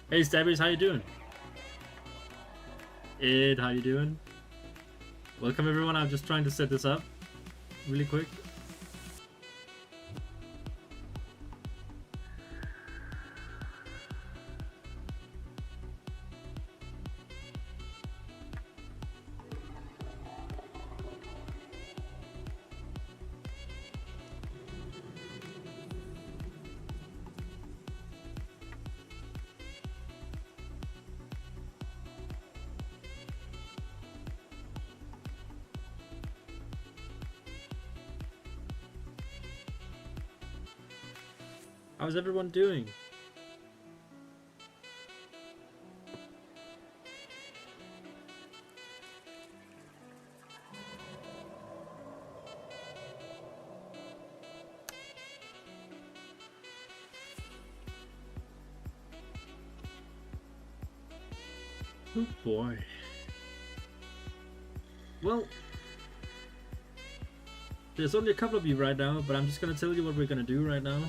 Hey Stabbies, how you doing? Ed, how you doing? Welcome everyone, I'm just trying to set this up really quick. How's everyone doing? Oh boy. Well, there's only a couple of you right now, but I'm just gonna tell you what we're gonna do right now.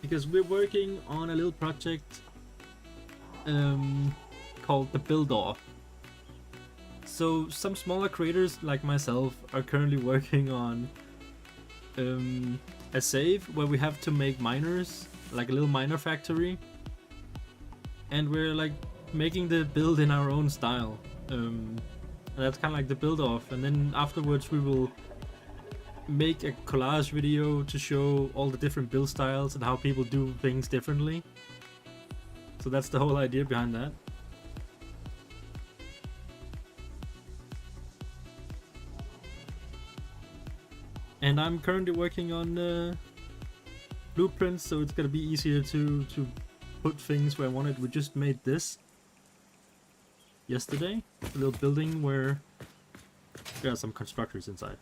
Because we're working on a little project called the Build Off. So some smaller creators like myself are currently working on a save where we have to make miners, like a little miner factory, and we're like making the build in our own style. And that's kind of like the Build Off, and then afterwards we will make a collage video to show all the different build styles and how people do things differently. So that's the whole idea behind that. And I'm currently working on blueprints, so it's gonna be easier to put things where I want it. We just made this yesterday, a little building where there are some constructors inside.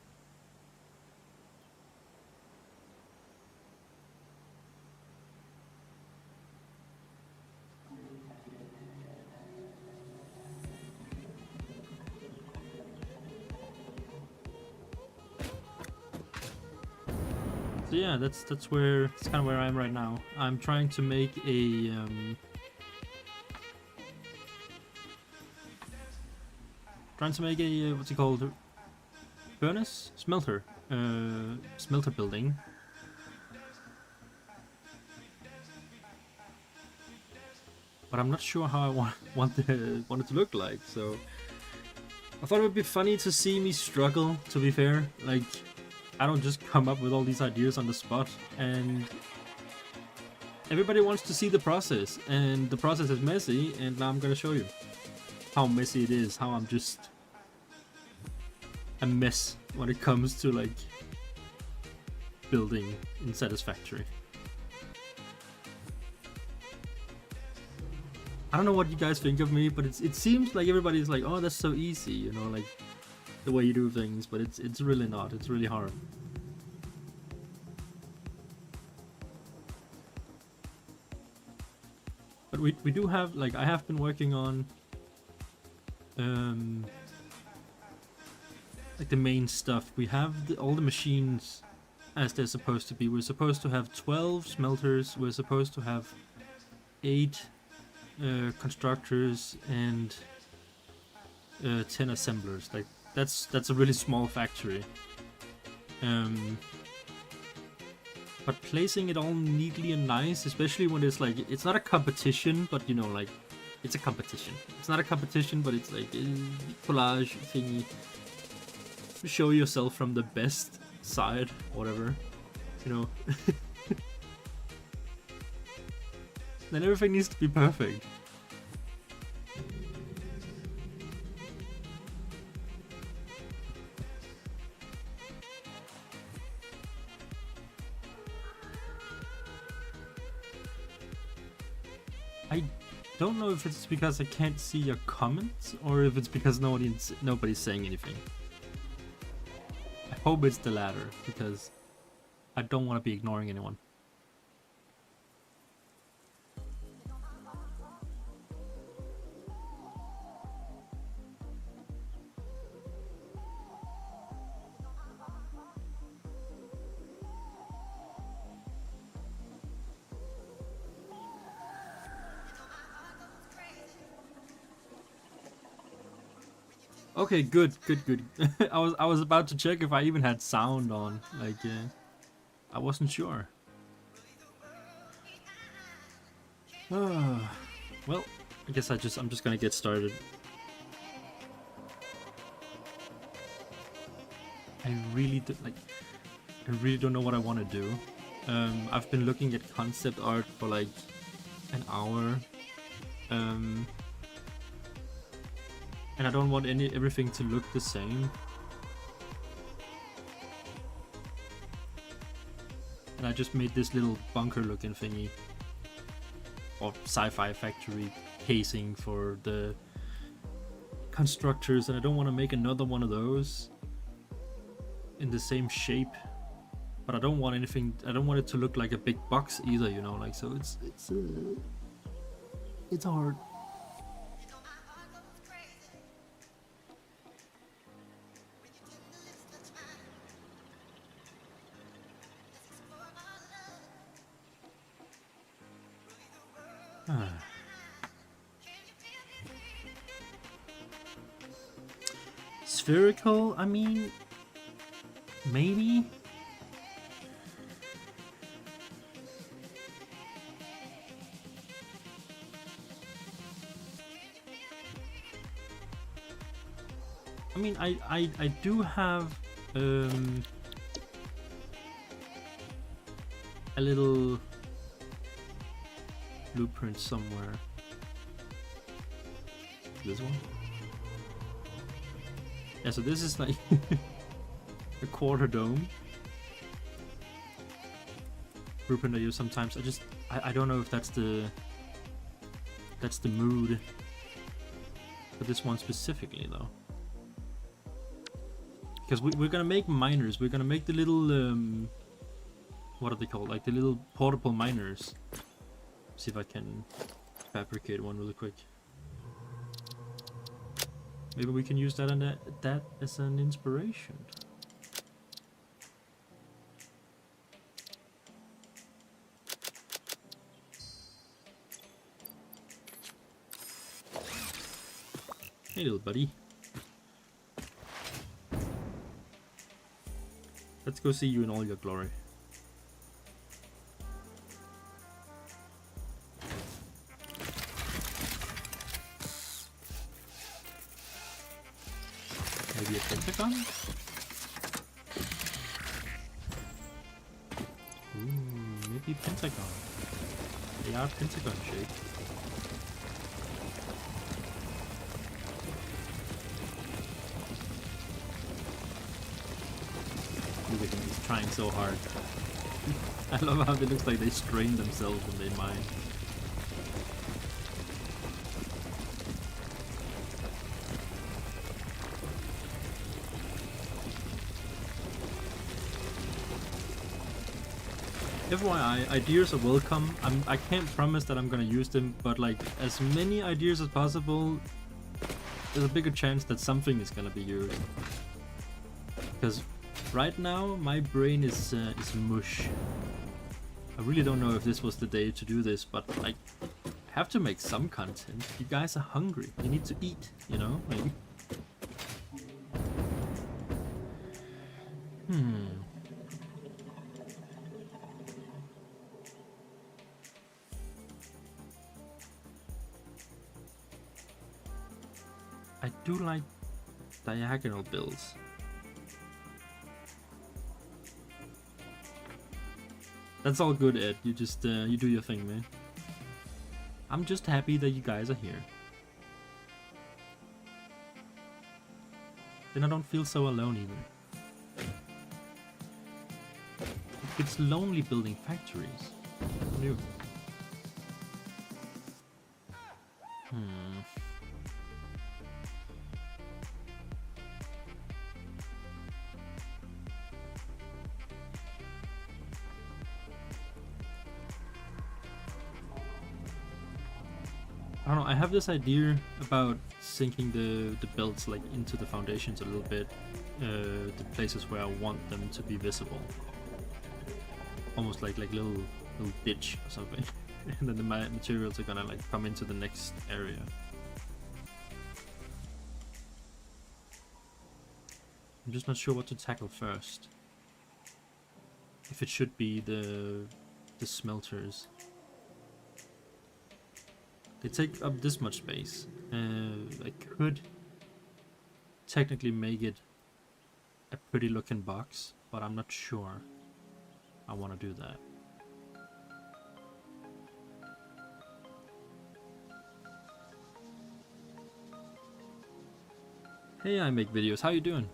So yeah, that's kind of where I am right now. I'm trying to make a what's it called, furnace, smelter building. But I'm not sure how I want it to look like. So I thought it would be funny to see me struggle. To be fair, like, I don't just come up with all these ideas on the spot, and everybody wants to see the process, and the process is messy, and now I'm gonna show you how messy it is, how I'm just a mess when it comes to like building in Satisfactory. I don't know what you guys think of me, but it seems like everybody's like, oh, that's so easy, you know, like the way you do things, but it's really not. It's really hard. But we do have, like, I have been working on like the main stuff. We have all the machines as they're supposed to be. We're supposed to have 12 smelters. We're supposed to have 8 constructors and 10 assemblers. Like, that's a really small factory. But placing it all neatly and nice, especially when it's like, it's not a competition, but you know, like, it's a competition. It's not a competition, but it's like a collage thingy. Show yourself from the best side, whatever, you know. Then everything needs to be perfect. I don't know if it's because I can't see your comments or if it's because nobody's saying anything. I hope it's the latter, because I don't want to be ignoring anyone. Okay, good. I was about to check if I even had sound on. Like, I wasn't sure. Well, I guess I'm just gonna get started. I really don't know what I want to do. I've been looking at concept art for like an hour. And I don't want everything to look the same. And I just made this little bunker looking thingy. Or sci-fi factory casing for the constructors, and I don't want to make another one of those in the same shape. But I don't want it to look like a big box either, you know, like, so it's hard. Spherical, I mean, maybe. I mean, I do have a little blueprint somewhere. This one? Yeah, so this is like a quarter dome blueprint I use sometimes. I don't know if that's the mood for this one specifically though. Because we're gonna make miners. We're gonna make the little what are they called? Like the little portable miners. See if I can fabricate one really quick. Maybe we can use that and that as an inspiration. Hey little buddy. Let's go see you in all your glory. Maybe a pentagon? Ooh, maybe pentagon. They are pentagon shaped. Look at him, he's trying so hard. I love how it looks like they strain themselves when they mine. FYI, ideas are welcome. I can't promise that I'm gonna use them, but like as many ideas as possible, there's a bigger chance that something is gonna be used. Because right now my brain is mush. I really don't know if this was the day to do this, but like I have to make some content. You guys are hungry. You need to eat, you know? Like, I do like diagonal builds. That's all good, Ed. You just you do your thing, man. I'm just happy that you guys are here. Then I don't feel so alone either. It's lonely building factories. Who knew? I don't know, I have this idea about sinking the builds like into the foundations a little bit, the places where I want them to be visible. Almost like little ditch or something. And then the materials are gonna like come into the next area. I'm just not sure what to tackle first. If it should be the smelters. They take up this much space. I could technically make it a pretty looking box, but I'm not sure I want to do that. Hey, I make videos. How you doing?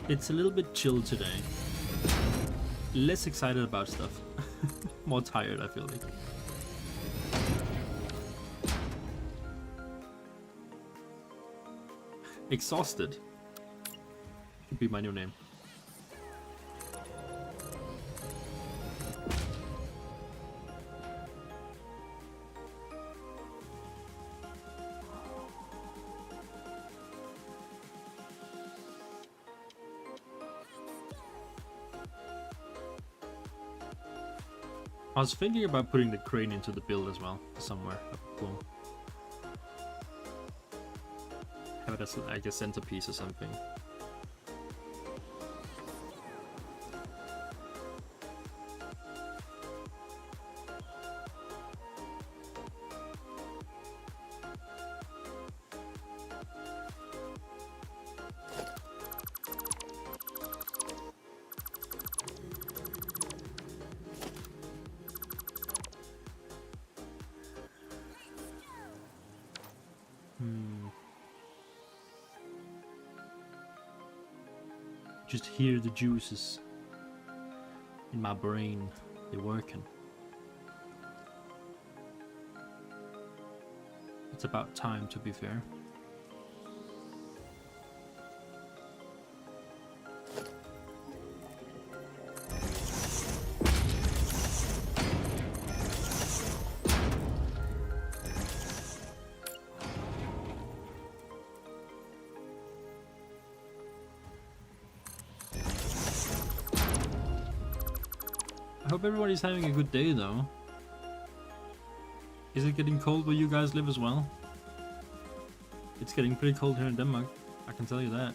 It's a little bit chill today. Less excited about stuff. More tired, I feel like. Exhausted. Could be my new name. I was thinking about putting the crane into the build as well, somewhere. Cool. Have it as like a centerpiece or something. Just hear the juices in my brain. They're working. It's about time, to be fair. I hope everybody's having a good day though. Is it getting cold where you guys live as well? It's getting pretty cold here in Denmark, I can tell you that.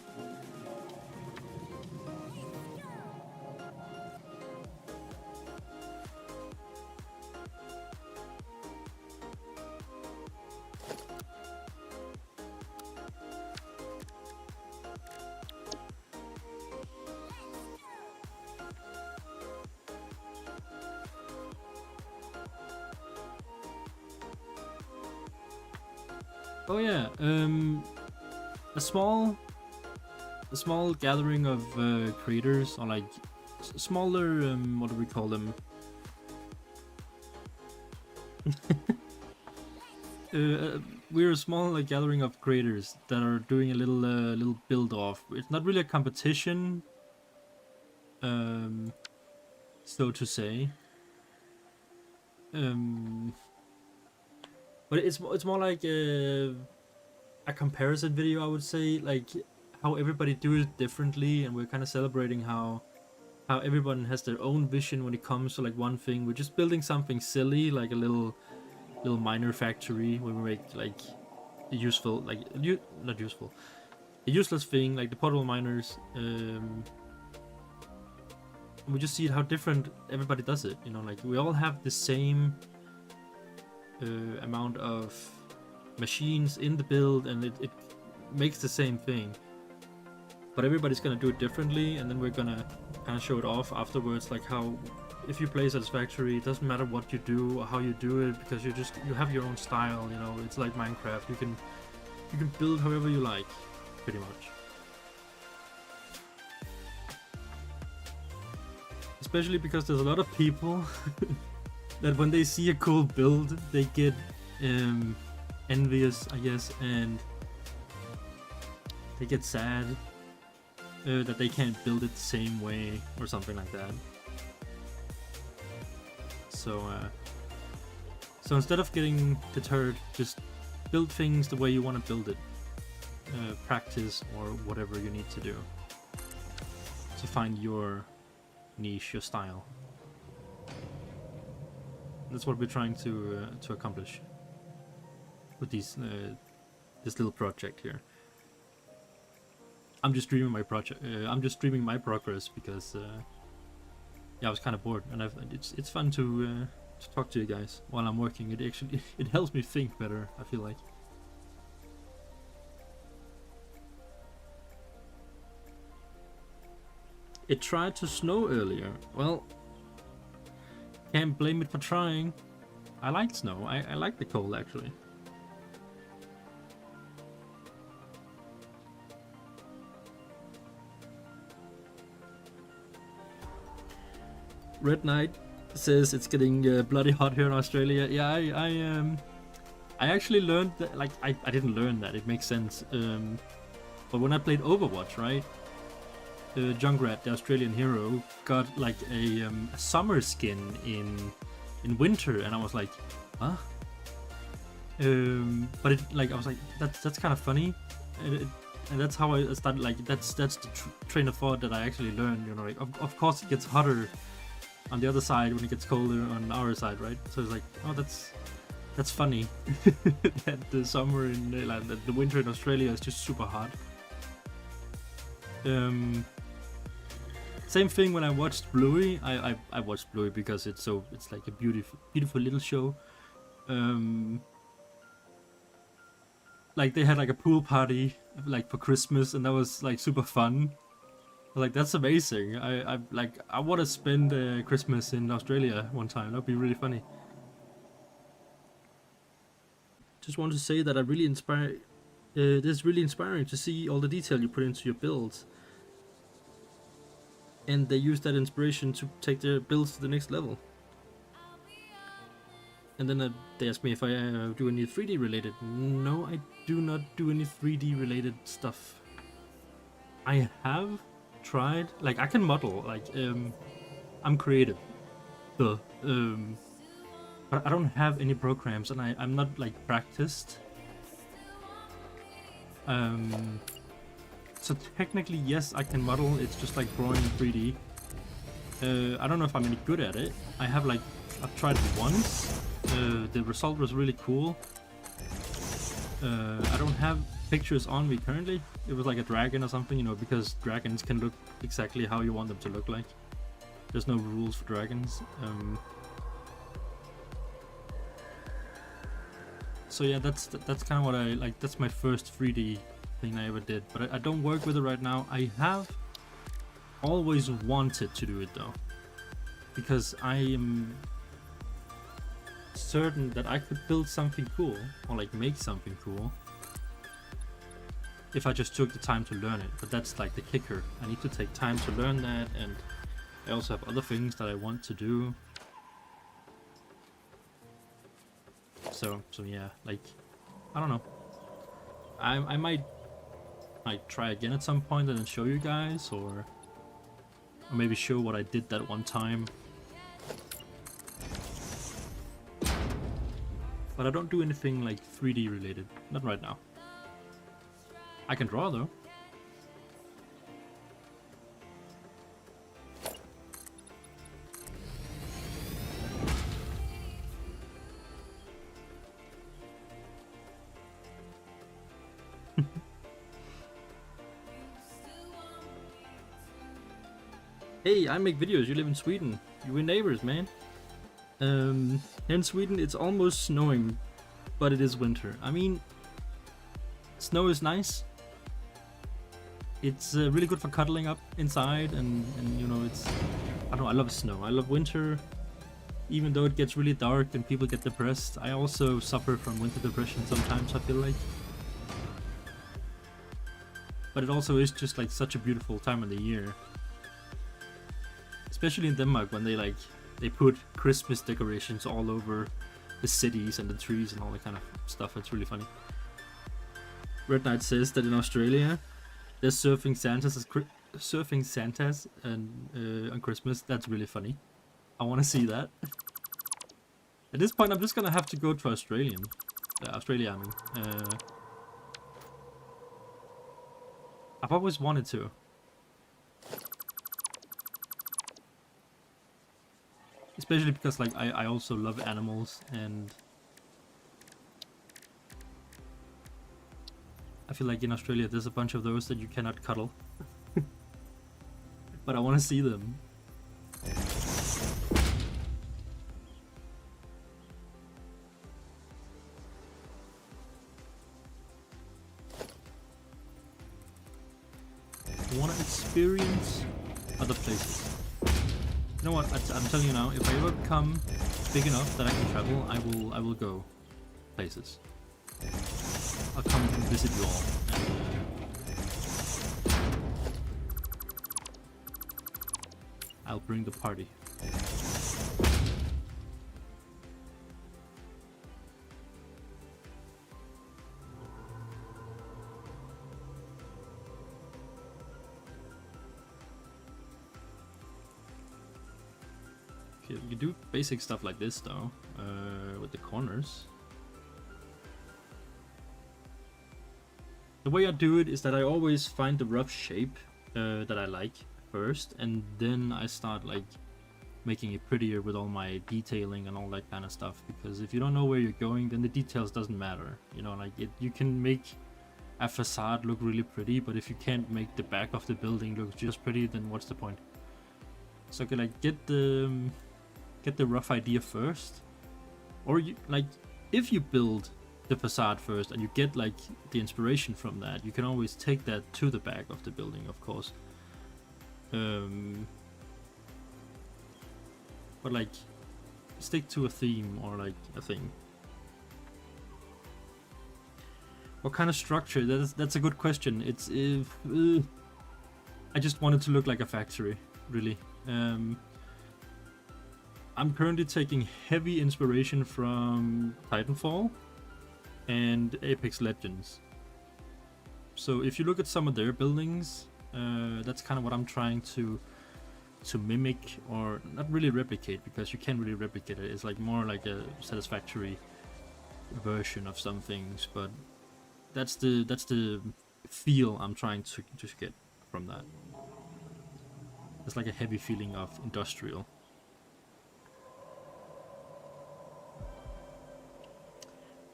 Oh yeah, a small gathering of creators, or like smaller, what do we call them? We're a small like gathering of creators that are doing a little build off. It's not really a competition, so to say. But it's more like a comparison video, I would say, like how everybody do it differently, and we're kind of celebrating how everyone has their own vision when it comes to like one thing. We're just building something silly, like a little miner factory where we make like a useful, like not useful, a useless thing like the portable miners. And we just see how different everybody does it. You know, like we all have the same amount of machines in the build, and it makes the same thing, but everybody's gonna do it differently, and then we're gonna kind of show it off afterwards, like how if you play Satisfactory, it doesn't matter what you do or how you do it, because you have your own style. You know, it's like Minecraft. You can build however you like, pretty much. especially because there's a lot of people that when they see a cool build, they get envious, I guess, and they get sad that they can't build it the same way or something like that. So instead of getting deterred, just build things the way you want to build it. Practice or whatever you need to do to find your niche, your style. That's what we're trying to accomplish with these this little project here. I'm just streaming my project. I'm just streaming my progress because yeah, I was kind of bored, and it's fun to talk to you guys while I'm working. It actually it helps me think better, I feel like. It tried to snow earlier. Well, can't blame it for trying. I like snow. I like the cold, actually. Red Knight says it's getting bloody hot here in Australia. Yeah, I actually learned that, like, I didn't learn that, it makes sense. But when I played Overwatch, right? Junkrat, the Australian hero, got like a summer skin in winter, and I was like, huh? But it, like, I was like, that's kind of funny, and that's how I started. Like, that's the train of thought that I actually learned. You know, like, of course it gets hotter on the other side when it gets colder on our side, right? So it's like, oh, that's funny that the summer in like the winter in Australia is just super hot. Same thing when I watched Bluey. I watched Bluey because it's like a beautiful little show. Like, they had like a pool party like for Christmas, and that was like super fun. Like, that's amazing. I want to spend Christmas in Australia one time. That'd be really funny. Just want to say that I really inspire. This is really inspiring to see all the detail you put into your builds. And they use that inspiration to take their builds to the next level. And then they asked me if I do any 3D related. No, I do not do any 3D related stuff. I have tried, like, I can model, like, I'm creative, but I don't have any programs, and I'm not like practiced. So technically, yes, I can model. It's just like drawing in 3D. I don't know if I'm any good at it. I've tried it once. The result was really cool. I don't have pictures on me currently. It was like a dragon or something, you know, because dragons can look exactly how you want them to look like. There's no rules for dragons. So yeah, that's kind of what I like. That's my first 3D thing I ever did, but I don't work with it right now. I have always wanted to do it though, because I am certain that I could build something cool, or like make something cool, if I just took the time to learn it. But that's like the kicker. I need to take time to learn that, and I also have other things that I want to do. So yeah, like, I don't know. I might try again at some point and then show you guys, or maybe show what I did that one time. But I don't do anything like 3D related, not right now. I can draw though. Hey, I make videos, you live in Sweden. We're neighbors, man. Here in Sweden it's almost snowing, but it is winter. I mean, snow is nice. It's really good for cuddling up inside, and you know, it's, I don't know, I love snow. I love winter. Even though it gets really dark and people get depressed, I also suffer from winter depression sometimes, I feel like. But it also is just like such a beautiful time of the year. especially in Denmark when they put Christmas decorations all over the cities and the trees and all that kind of stuff. It's really funny. Red Knight says that in Australia they're surfing Santas and on Christmas. That's really funny. I want to see that. At this point, I'm just gonna have to go to Australia. I mean, I've always wanted to. Especially because like I also love animals, and I feel like in Australia there's a bunch of those that you cannot cuddle. But I want to see them. I want to experience other places. You know what? I'm telling you now. If I ever become big enough that I can travel, I will go places. I'll come and visit you all. I'll bring the party. Okay, you do basic stuff like this though, with the corners. The way I do it is that I always find the rough shape that I like first, and then I start like making it prettier with all my detailing and all that kind of stuff. Because if you don't know where you're going, then the details doesn't matter. You know, like you can make a facade look really pretty, but if you can't make the back of the building look just pretty, then what's the point? So I can like get the rough idea first, or you like if you build the facade first and you get like the inspiration from that, you can always take that to the back of the building, of course. But like stick to a theme or like a thing. What kind of structure? That's a good question. It's if I just wanted to look like a factory, really. I'm currently taking heavy inspiration from Titanfall and Apex Legends. So if you look at some of their buildings, that's kind of what I'm trying to mimic, or not really replicate, because you can't really replicate it. It's like more like a Satisfactory version of some things, but that's the feel I'm trying to get from that. It's like a heavy feeling of industrial.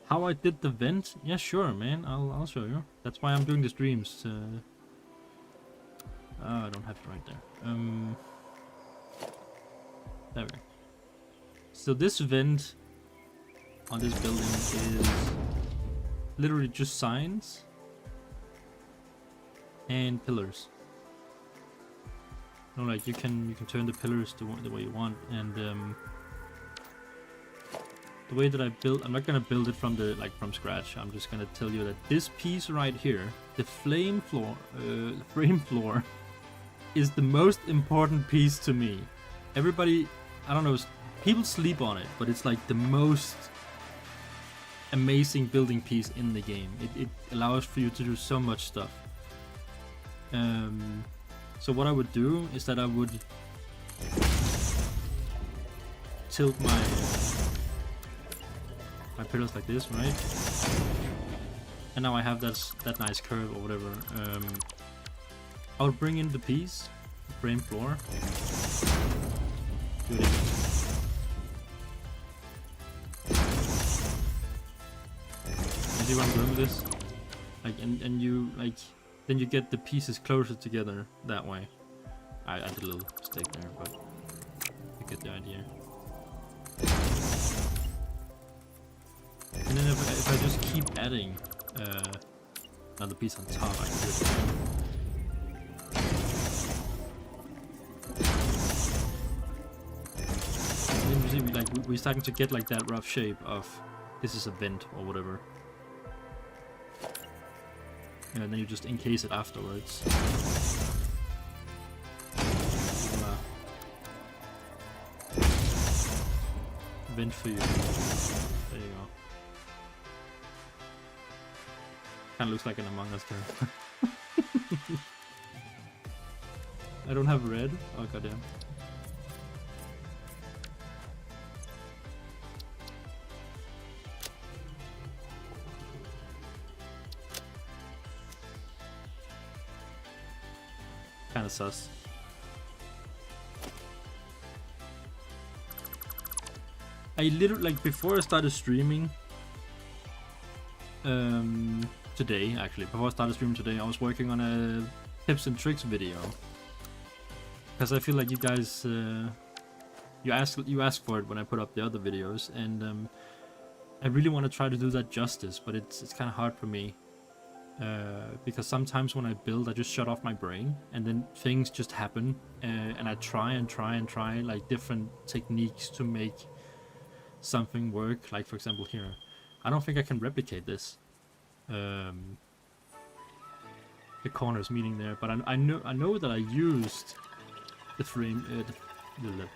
How I did the vent? Yeah, sure, man. I'll show you. That's why I'm doing the streams. I don't have it right there. There we go. So this vent on this building is literally just signs and pillars. You know, like you can turn the pillars to the way you want, and the way that I build, I'm not gonna build it from from scratch. I'm just gonna tell you that this piece right here, the frame floor, is the most important piece to me. Everybody, I don't know, people sleep on it, but it's like the most amazing building piece in the game. It allows for you to do so much stuff. So what I would do is that I would tilt my pillars like this, right? And now I have that nice curve or whatever. I would bring in the piece, the frame floor. Do it again. You see where I'm going with this? Like, and you like, then you get the pieces closer together that way. I did a little mistake there, but you get the idea. And then if I just keep adding another piece on top, I can do it again. And then you see, like, we're starting to get like that rough shape of this is a vent or whatever. And then you just encase it afterwards. vent for you. There you go. Kind of looks like an Among Us character. I don't have red. Oh goddamn. Kind of sus. I literally, like, before I started streaming, today actually, before I started streaming today, I was working on a tips and tricks video. Because I feel like you guys, you ask for it when I put up the other videos, and I really want to try to do that justice, but it's kind of hard for me. Because sometimes when I build, I just shut off my brain, and then things just happen, and I try like different techniques to make something work. Like for example here, I don't think I can replicate this. The corners meeting there, but I know that I used the frame, the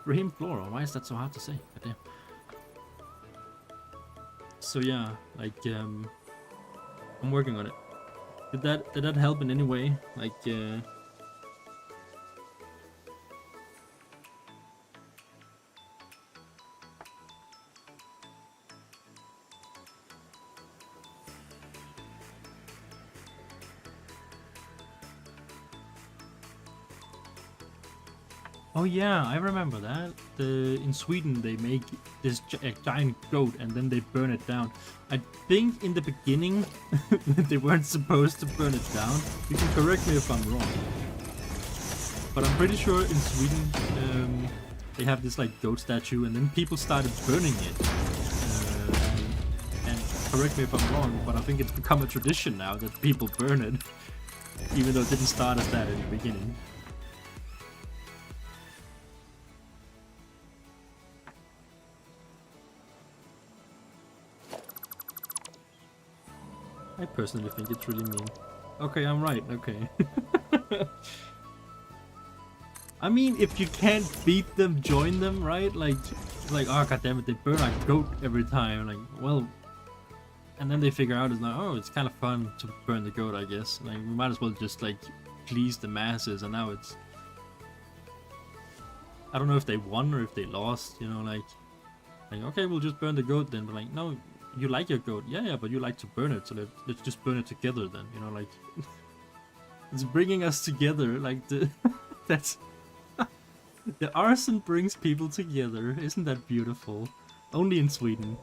frame floor. Why is that so hard to say? Goddamn. So yeah, like I'm working on it. Did that help in any way? Like oh yeah, I remember that. In Sweden they make this giant goat and then they burn it down. I think in the beginning they weren't supposed to burn it down. You can correct me if I'm wrong. But I'm pretty sure in Sweden they have this like goat statue and then people started burning it. And correct me if I'm wrong, but I think it's become a tradition now that people burn it. Even though it didn't start as that in the beginning. I personally think it's really mean. Okay, I'm right, okay. I mean, if you can't beat them, join them, right? Like, oh goddammit, they burn a goat every time. Like, well... And then they figure out, it's like, oh, it's kind of fun to burn the goat, I guess. Like, we might as well just, like, please the masses, and now it's... I don't know if they won or if they lost, you know, like, okay, we'll just burn the goat then, but like, no... You like your goat, yeah, but you like to burn it, so let's just burn it together then, you know, like... It's bringing us together, like, that's... The arson brings people together, isn't that beautiful? Only in Sweden.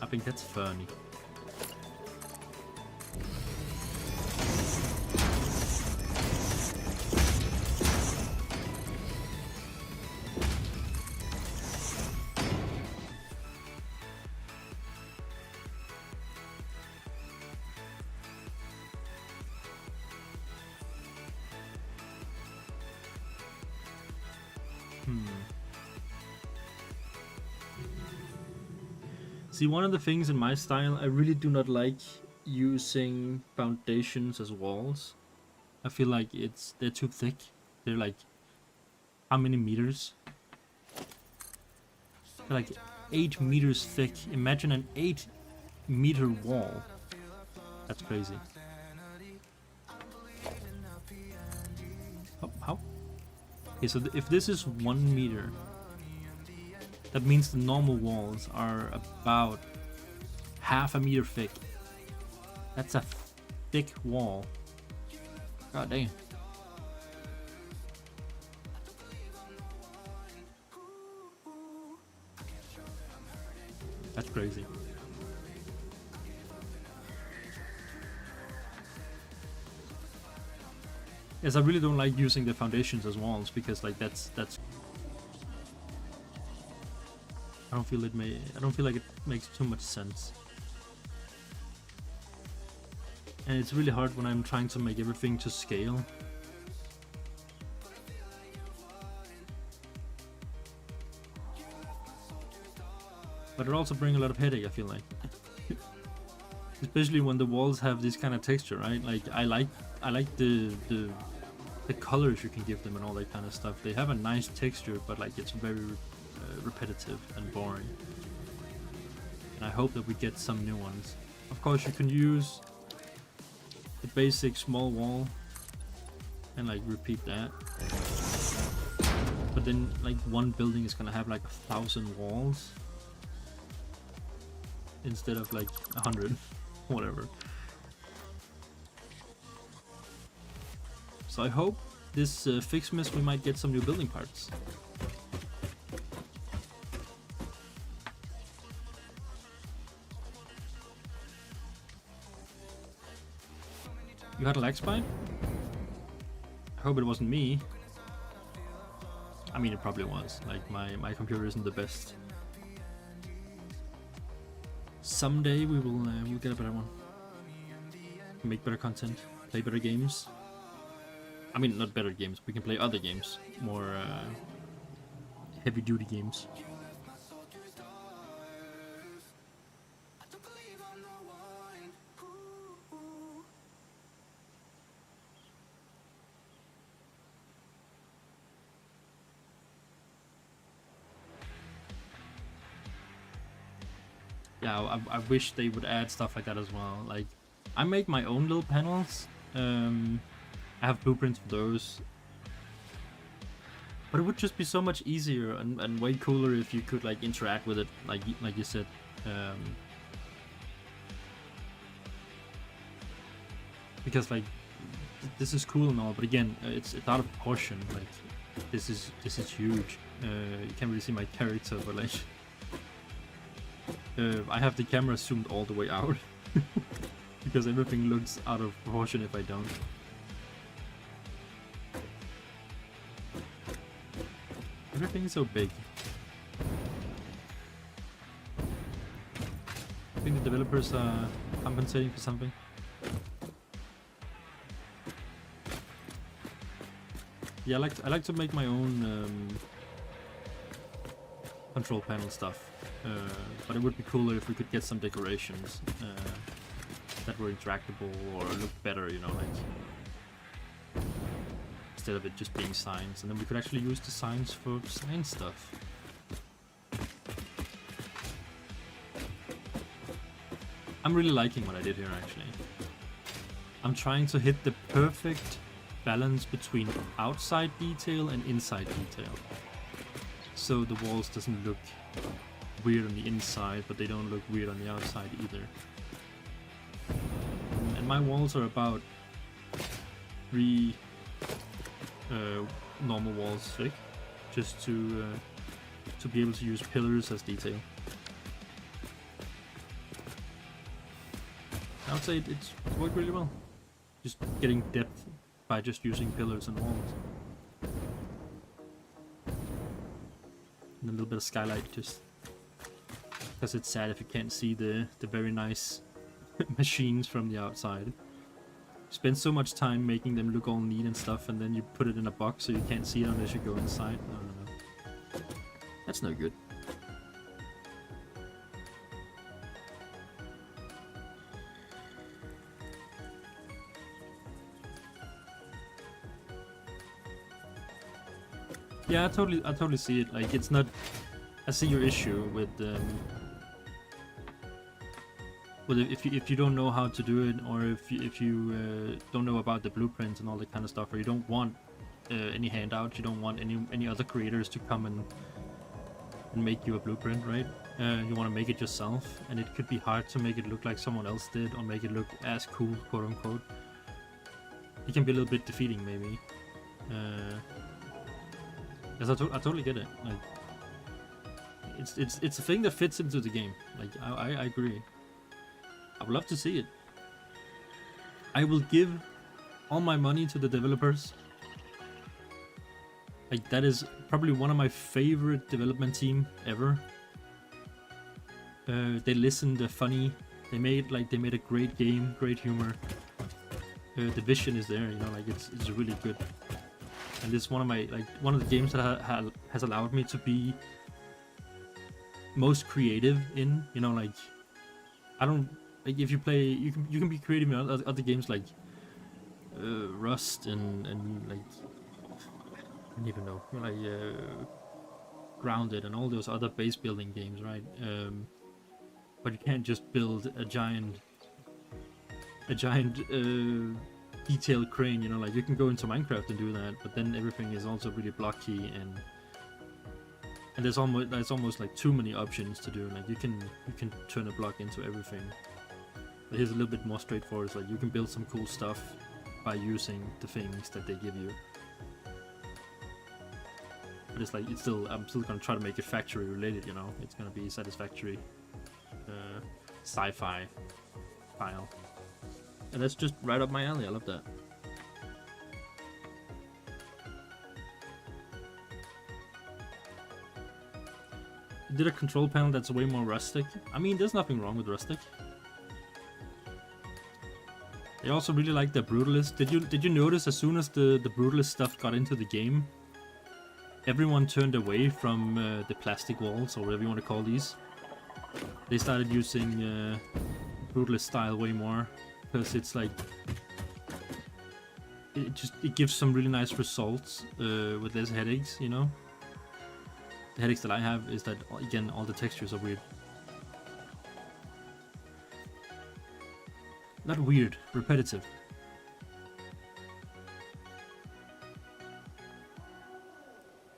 I think that's funny. See, one of the things in my style, I really do not like using foundations as walls. I feel like they're too thick. They're like, how many meters? They're like 8 meters thick. Imagine an 8-meter wall. That's crazy. How? Okay, so if this is 1 meter, that means the normal walls are about half a meter thick. That's a thick wall. God damn. That's crazy. Yes, I really don't like using the foundations as walls because like that's I don't feel like it makes too much sense. And it's really hard when I'm trying to make everything to scale. but it also brings a lot of headache, I feel like. Especially when the walls have this kind of texture, right? Like I like the colors you can give them and all that kind of stuff. They have a nice texture, but like it's very repetitive and boring. And I hope that we get some new ones. Of course, you can use the basic small wall and like repeat that. But then like one building is gonna have like 1,000 walls instead of like 100. Whatever. So I hope this Fixmas we might get some new building parts. You had a lag spike? I hope it wasn't me. I mean, it probably was. Like my computer isn't the best. Someday we will we'll get a better one. Make better content, play better games. I mean, not better games. We can play other games, more heavy-duty games. Yeah, I wish they would add stuff like that as well. Like, I make my own little panels. I have blueprints for those. But it would just be so much easier and way cooler if you could like interact with it, like you said. Because like this is cool and all, but again, it's out of proportion. Like this is huge. You can't really see my character, but like. I have the camera zoomed all the way out because everything looks out of proportion if I don't. Everything is so big. I think the developers are compensating for something. Yeah, I like to make my own control panel stuff. But it would be cooler if we could get some decorations that were interactable or look better, you know, like instead of it just being signs, and then we could actually use the signs for sign stuff. I'm really liking what I did here actually. I'm trying to hit the perfect balance between outside detail and inside detail. So the walls doesn't look weird on the inside, but they don't look weird on the outside either. And my walls are about 3 normal walls thick, just to be able to use pillars as detail. I would say it's worked really well. Just getting depth by just using pillars and walls. And a little bit of skylight, just because it's sad if you can't see the very nice machines from the outside. Spend so much time making them look all neat and stuff, and then you put it in a box so you can't see it unless you go inside. No. That's no good. Yeah, I totally see it. Like, it's not. I see your issue with if you don't know how to do it, or if you don't know about the blueprints and all that kind of stuff, or you don't want any handouts, you don't want any other creators to come and make you a blueprint, right? You want to make it yourself, and it could be hard to make it look like someone else did, or make it look as cool, quote unquote. It can be a little bit defeating, maybe. Yes, I totally get it. Like, it's a thing that fits into the game. Like, I agree. I would love to see it. I will give all my money to the developers. Like, that is probably one of my favorite development team ever. They listen, they're funny. They made a great game, great humor. The vision is there, you know, like it's really good. And this is one of the games that has allowed me to be most creative in. You know, like I don't like if you play, you can be creative in other games like Rust and like I don't even know, like Grounded and all those other base building games, right? But you can't just build a giant detailed crane. You know, like you can go into Minecraft and do that, but then everything is also really blocky and there's almost like too many options to do. Like you can turn a block into everything. But here's a little bit more straightforward. It's like you can build some cool stuff by using the things that they give you. But it's like I'm still gonna try to make it factory related. You know, it's gonna be Satisfactory sci-fi file, and that's just right up my alley. I love that. Did a control panel that's way more rustic. I mean, there's nothing wrong with rustic. They also really like the brutalist. Did you notice as soon as the brutalist stuff got into the game, everyone turned away from the plastic walls or whatever you want to call these. They started using brutalist style way more because it's like it gives some really nice results with less headaches. You know. The headaches that I have is that, again, all the textures are weird. Not weird, repetitive.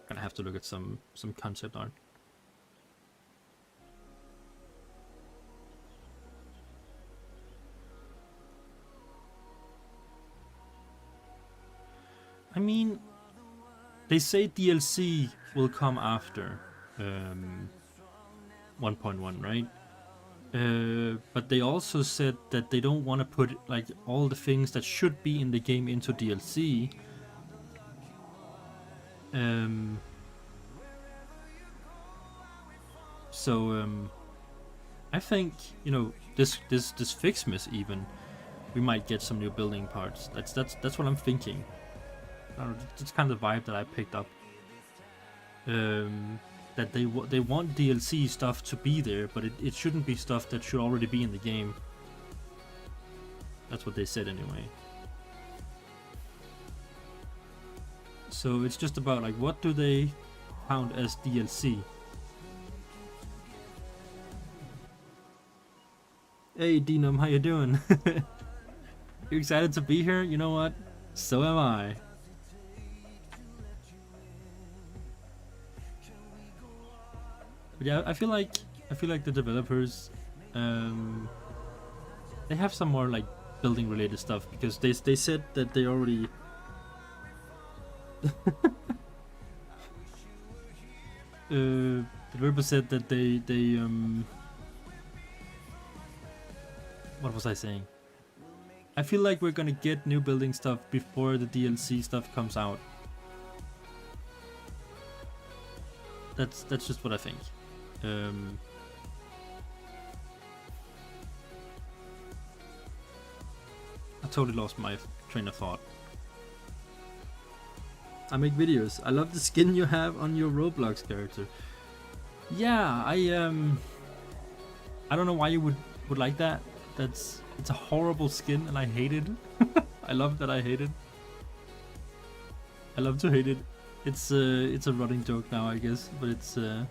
Gonna have to look at some concept art. I mean, they say DLC will come after 1.1, right? But they also said that they don't want to put like all the things that should be in the game into DLC. I think, you know, this Fixmas even, we might get some new building parts. That's what I'm thinking. I don't know, it's kind of the vibe that I picked up. That they want DLC stuff to be there, but it shouldn't be stuff that should already be in the game. That's what they said anyway. So it's just about like, what do they count as DLC? Hey Denom, how you doing? You excited to be here? You know what? So am I. But yeah, I feel like the developers, they have some more like building related stuff because they said that they already. The developer said that they what was I saying? I feel like we're gonna get new building stuff before the DLC stuff comes out. That's just what I think. I totally lost my train of thought. I make videos. I love the skin you have on your Roblox character. Yeah, I don't know why you would like that. It's a horrible skin and I hate it. I love that I hate it. I love to hate it. It's a running joke now, I guess, but it's a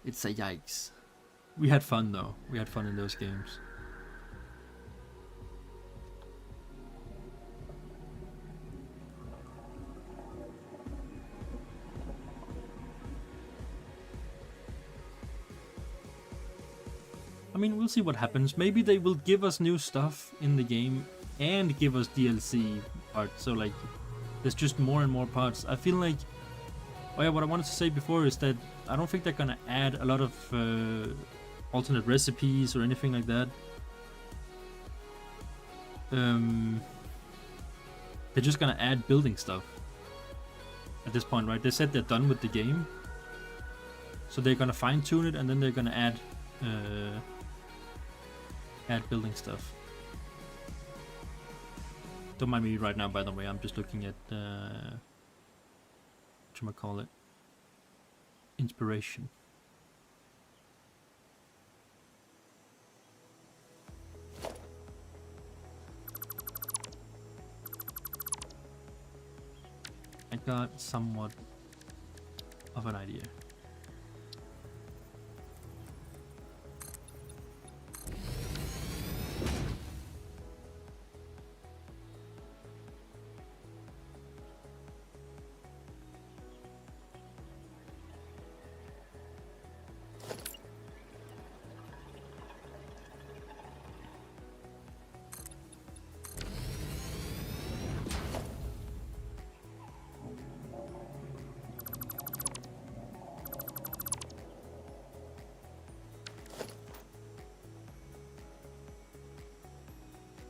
yikes. We had fun though. We had fun in those games. I mean, we'll see what happens. Maybe they will give us new stuff in the game and give us DLC parts. So like, there's just more and more parts. I feel like, oh yeah, what I wanted to say before is that I don't think they're gonna add a lot of alternate recipes or anything like that. They're just gonna add building stuff at this point, right? They said they're done with the game, so they're gonna fine tune it and then they're gonna add building stuff. Don't mind me right now, by the way. I'm just looking at whatchamacallit, inspiration. I got somewhat of an idea.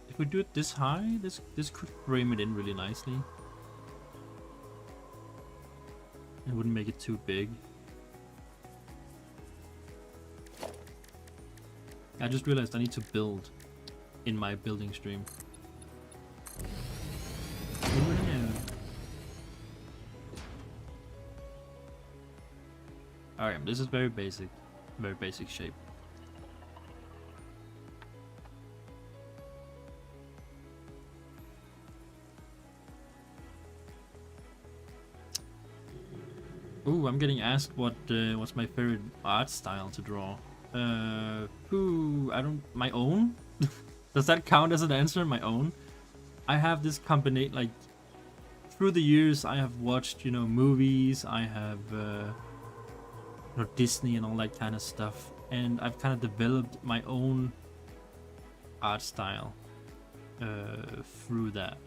If we do it this high, this could frame it in really nicely. It wouldn't make it too big. I just realized I need to build in my building stream. Alright, this is very basic shape. Ooh, I'm getting asked what's my favorite art style to draw. My own? Does that count as an answer? My own? I have this combination, like, through the years I have watched, movies, I have, Disney and all that kind of stuff, and I've kind of developed my own art style, through that.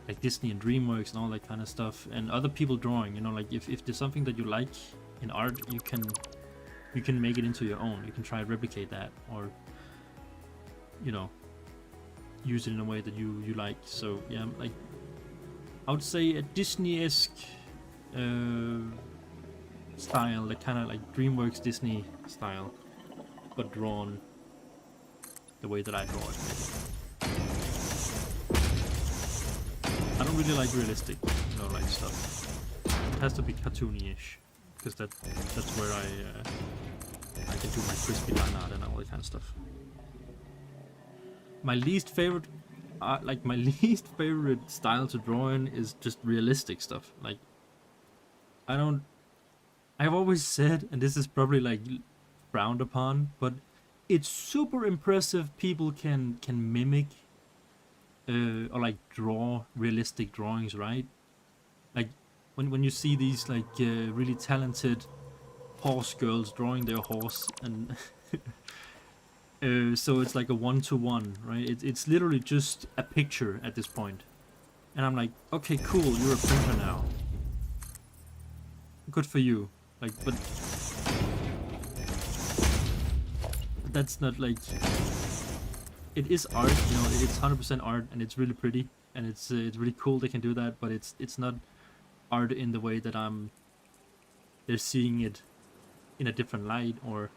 Like Disney and DreamWorks and all that kind of stuff, and other people drawing, like if there's something that you like in art, you can make it into your own. You can try to replicate that, or use it in a way that you like. So yeah, like I would say a Disney-esque style, like kind of like DreamWorks Disney style, but drawn the way that I draw it. I don't really like realistic, like stuff. It has to be cartoony-ish, because that's where I can do my crispy line art and all that kind of stuff. My least favorite, my least favorite style to draw in is just realistic stuff. Like, I've always said, and this is probably like frowned upon, but it's super impressive people can mimic or like draw realistic drawings, right? Like when you see these like really talented horse girls drawing their horse, and so it's like a one-to-one, right? It's literally just a picture at this point, and I'm like, okay, cool, you're a printer now. Good for you. Like, but that's not like. It is art, it's 100% art, and it's really pretty, and it's really cool they can do that, but it's not art in the way that they're seeing it in a different light, or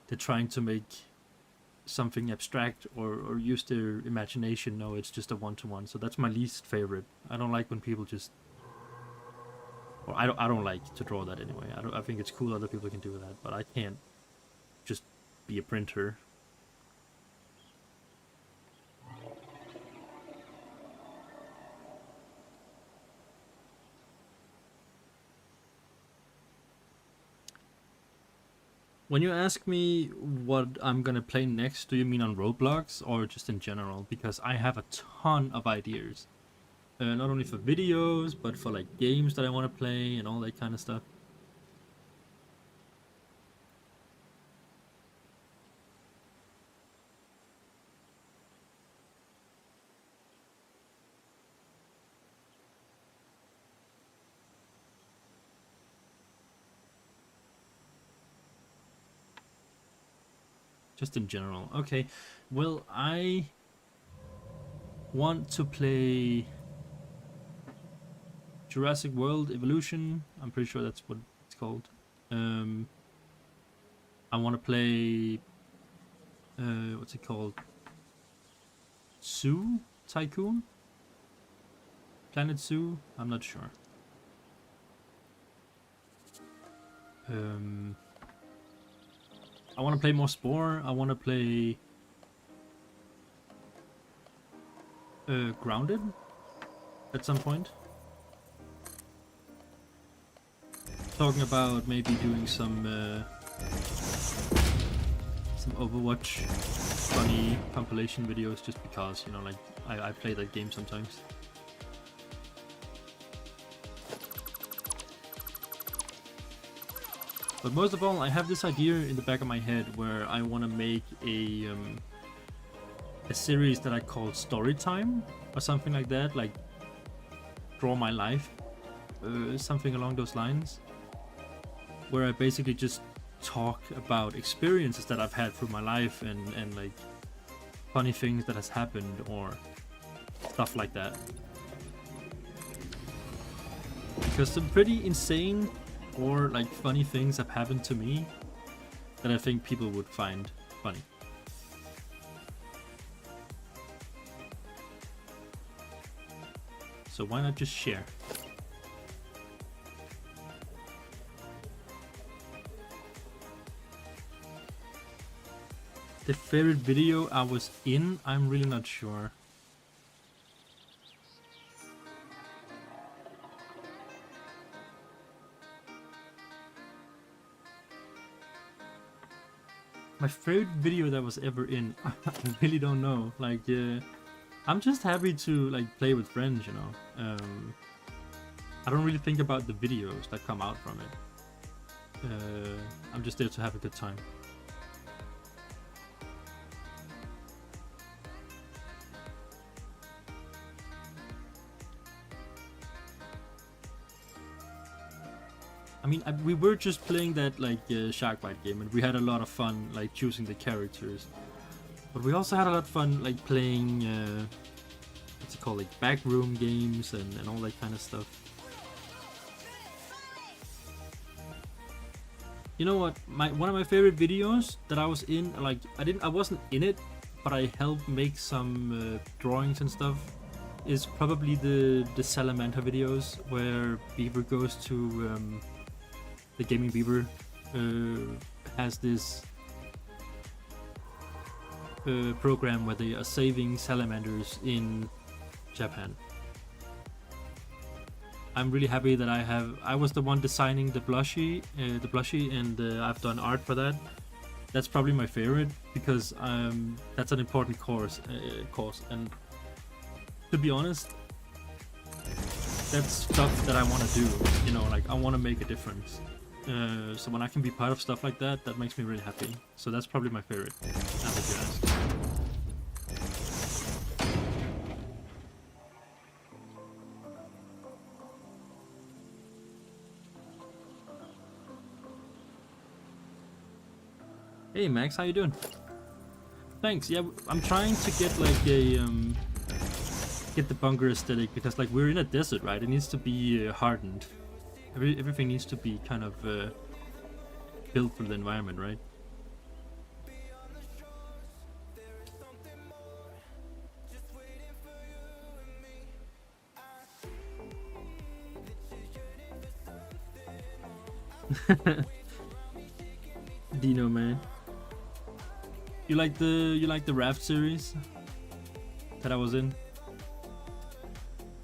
they're trying to make something abstract or use their imagination. No, it's just a one-to-one. So that's my least favorite. I don't like when people just, or I don't like to draw that anyway. I think it's cool other people can do that, but I can't just be a printer. When you ask me what I'm gonna play next, do you mean on Roblox or just in general? Because I have a ton of ideas. Not only for videos, but for like games that I want to play and all that kind of stuff. Just in general. Okay, well, I want to play Jurassic World Evolution. I'm pretty sure that's what it's called. I want to play what's it called? Zoo Tycoon? Planet Zoo? I'm not sure. I want to play more Spore. I want to play Grounded at some point. Talking about maybe doing some Overwatch funny compilation videos, just because, you know, like I play that game sometimes. But most of all, I have this idea in the back of my head where I want to make a series that I call Storytime or something like that, like Draw My Life, something along those lines, where I basically just talk about experiences that I've had through my life and like funny things that has happened or stuff like that. Because some pretty insane or like funny things have happened to me that I think people would find funny. So why not just share? The favorite video I was in, I'm really not sure. My favorite video that was ever in, I really don't know. Like, I'm just happy to like play with friends, you know. I don't really think about the videos that come out from it. I'm just there to have a good time. I mean, we were just playing that like shark bite game, and we had a lot of fun like choosing the characters. But we also had a lot of fun like playing, what's it called, like backroom games and all that kind of stuff. You know what? One of my favorite videos that I was in, like I wasn't in it, but I helped make some drawings and stuff, is probably the Salamander videos where Beaver goes to the Gaming Beaver has this program where they are saving salamanders in Japan. I'm really happy that I was the one designing the blushie, and I've done art for that. That's probably my favorite because that's an important course, and to be honest, that's stuff that I want to do. You know, like I want to make a difference. So when I can be part of stuff like that, that makes me really happy. So that's probably my favorite, now that you ask. Hey Max, how you doing? Thanks. Yeah, I'm trying to get like a get the bunker aesthetic, because like we're in a desert, right? It needs to be hardened. Everything needs to be kind of built for the environment, right? Dino, man. You like the raft series that I was in?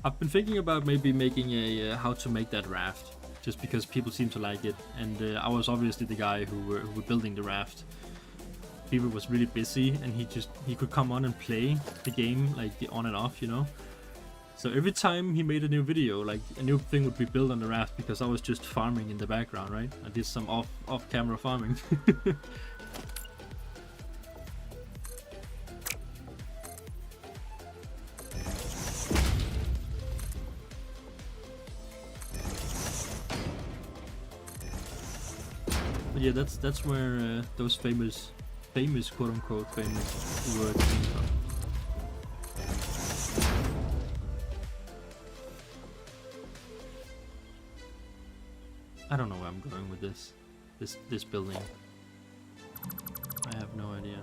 I've been thinking about maybe making a how to make that raft, just because people seem to like it, and I was obviously the guy who were building the raft. Beaver was really busy, and he could come on and play the game like on and off, you know. So every time he made a new video, like a new thing would be built on the raft, because I was just farming in the background, right? I did some off-camera farming. But yeah, that's where those famous quote-unquote famous words came from. I don't know where I'm going with this building. I have no idea.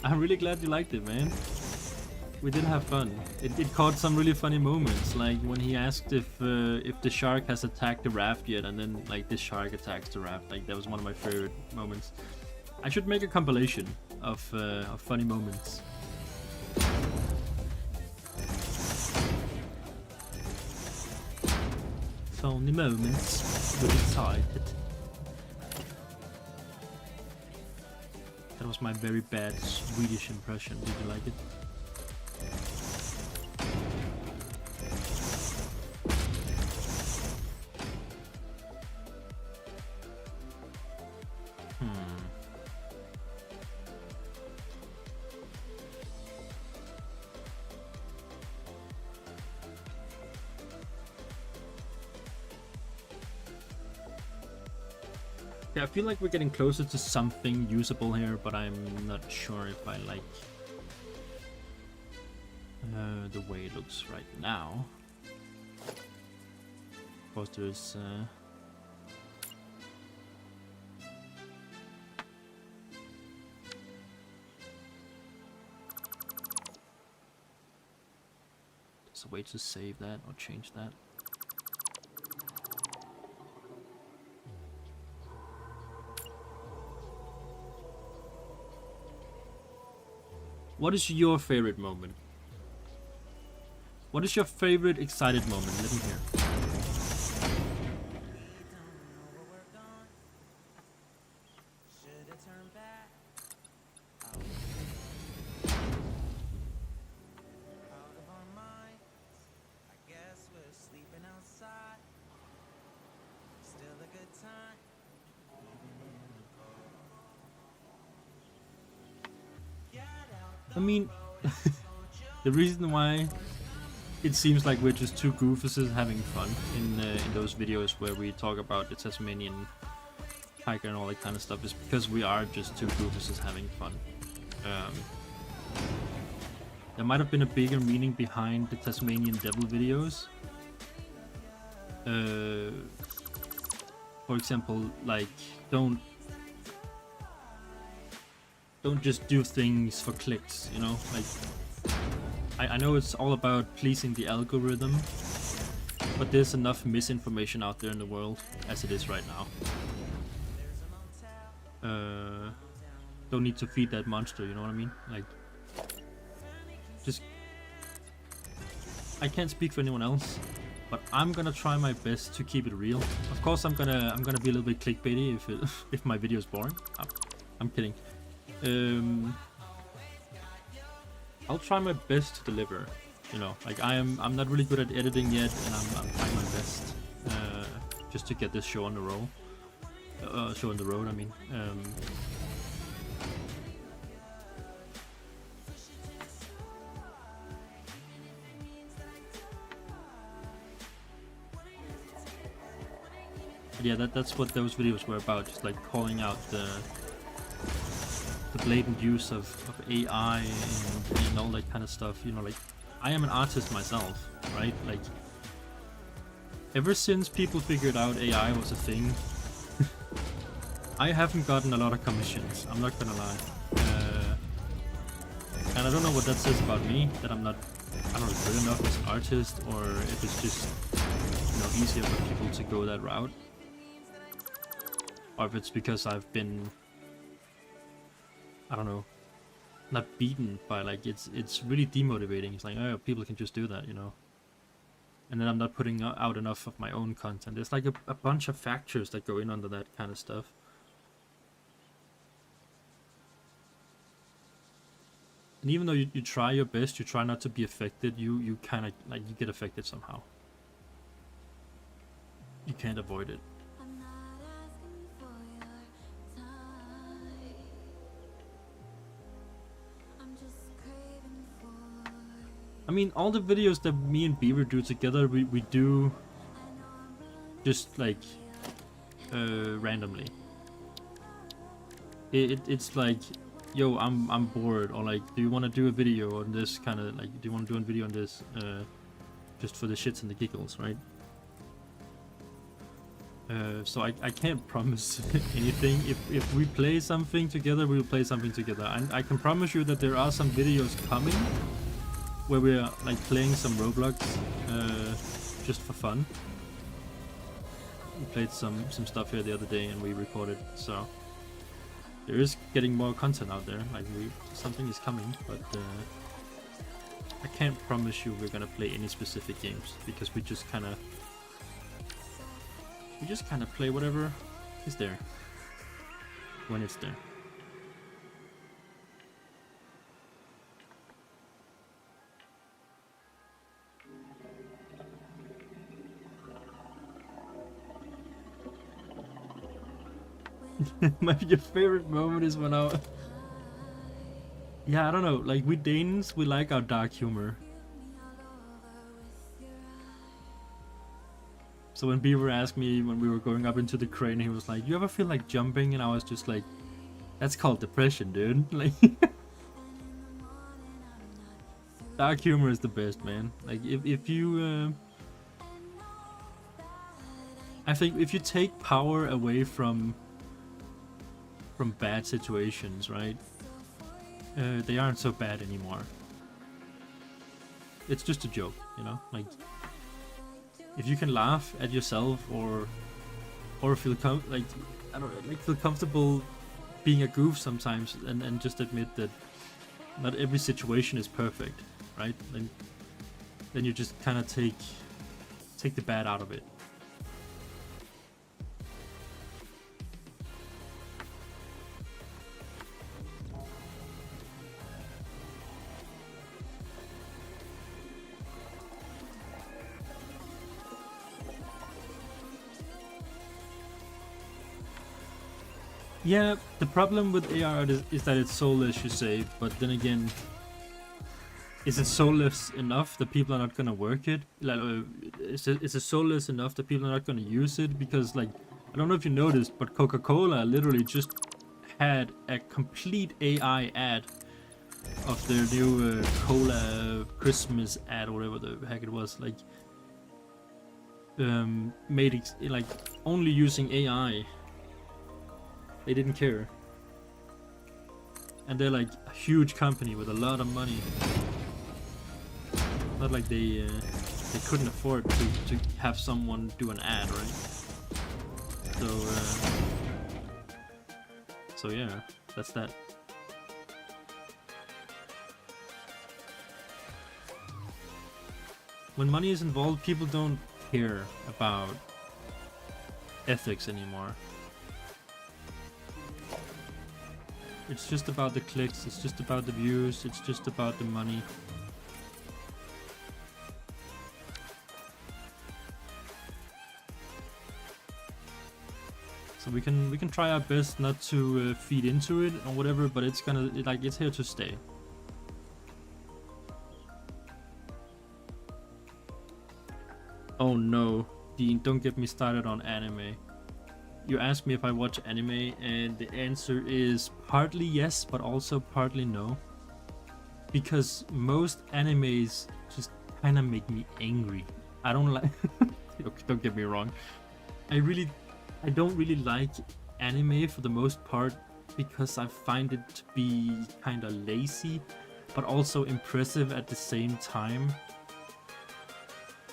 I'm really glad you liked it, man. We did have fun. It caught some really funny moments, like when he asked if the shark has attacked the raft yet, and then like this shark attacks the raft. Like that was one of my favorite moments. I should make a compilation of funny moments. Funny moments with excited. That was my very bad Swedish impression. Did you like it? Yeah, I feel like we're getting closer to something usable here, but I'm not sure if I like the way it looks right now. Of course, there's a way to save that or change that. What is your favorite moment? What is your favorite excited moment? Let me hear. I mean, the reason why it seems like we're just two goofuses having fun in those videos where we talk about the Tasmanian tiger and all that kind of stuff is because we are just two goofuses having fun. There might have been a bigger meaning behind the Tasmanian devil videos. For example, like don't just do things for clicks, you know? Like, I know it's all about pleasing the algorithm, but there's enough misinformation out there in the world as it is right now. Don't need to feed that monster, you know what I mean? Like, just... I can't speak for anyone else, but I'm gonna try my best to keep it real. Of course, I'm gonna be a little bit clickbaity if my video is boring. I'm kidding. I'll try my best to deliver, you know, like I'm not really good at editing yet, and I'm trying my best just to get this show on the road. I mean. But yeah, that's what those videos were about, just like calling out the blatant use of AI and all that kind of stuff, you know, like, I am an artist myself, right? Like, ever since people figured out AI was a thing, I haven't gotten a lot of commissions, I'm not gonna lie. And I don't know what that says about me, that I'm not, I don't know, good enough as an artist, or if it's just, you know, easier for people to go that route. Or if it's because I've been, I don't know, not beaten by, like, it's really demotivating. It's like, oh, people can just do that, you know. And then I'm not putting out enough of my own content. There's like a bunch of factors that go in under that kind of stuff. And even though you try your best, you try not to be affected, you kind of, like, you get affected somehow. You can't avoid it. I mean, all the videos that me and Beaver do together, we do just, like, randomly. It's like, yo, I'm bored, or like, do you want to do a video on this kind of, like, do you want to do a video on this, just for the shits and the giggles, right? So I can't promise anything. If we play something together, we'll play something together. I can promise you that there are some videos coming where we're like playing some Roblox just for fun. We played some stuff here the other day and we recorded, so there is getting more content out there. Like something is coming, but I can't promise you we're gonna play any specific games because we just kind of play whatever is there when it's there. Your favorite moment is when yeah, I don't know, like we Danes, we like our dark humor. So when Beaver asked me when we were going up into the crane, he was like, you ever feel like jumping? And I was just like, that's called depression, dude. Like, dark humor is the best, man. Like, if you... I think if you take power away from bad situations, right? They aren't so bad anymore. It's just a joke, you know? Like, if you can laugh at yourself or feel feel comfortable being a goof sometimes and just admit that not every situation is perfect, right? Then you just kind of take the bad out of it. Yeah, the problem with AR art is that it's soulless, you say, but then again, is it soulless enough that people are not gonna work it? Like, is it soulless enough that people are not gonna use it? Because, like, I don't know if you noticed, but Coca-Cola literally just had a complete AI ad of their new cola Christmas ad, or whatever the heck it was. Like, made it, like, only using AI. They didn't care. And they're like a huge company with a lot of money. Not like they couldn't afford to have someone do an ad, right? So yeah, that's that. When money is involved, people don't care about ethics anymore. It's just about the clicks, it's just about the views, it's just about the money. So we can try our best not to feed into it or whatever, but it's here to stay. Oh no, Dean, don't get me started on anime. You asked me if I watch anime, and the answer is partly yes, but also partly no. Because most animes just kind of make me angry. I don't like... Don't get me wrong. I don't really like anime for the most part, because I find it to be kind of lazy, but also impressive at the same time.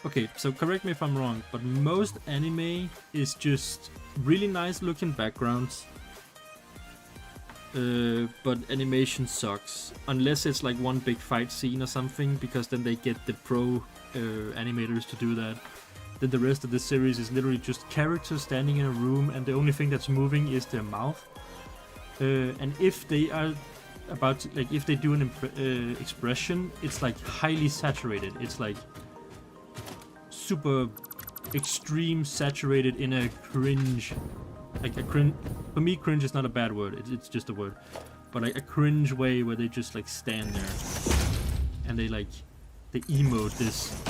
Okay, so correct me if I'm wrong, but most anime is just really nice looking backgrounds, but animation sucks, unless it's like one big fight scene or something, because then they get the pro animators to do that. Then the rest of the series is literally just characters standing in a room, and the only thing that's moving is their mouth. And if they are about to, like, if they do an expression, it's like highly saturated. It's like super extreme saturated in a cringe, like a cringe. For me, cringe is not a bad word, it's just a word, but like a cringe way where they just like stand there and they emote this.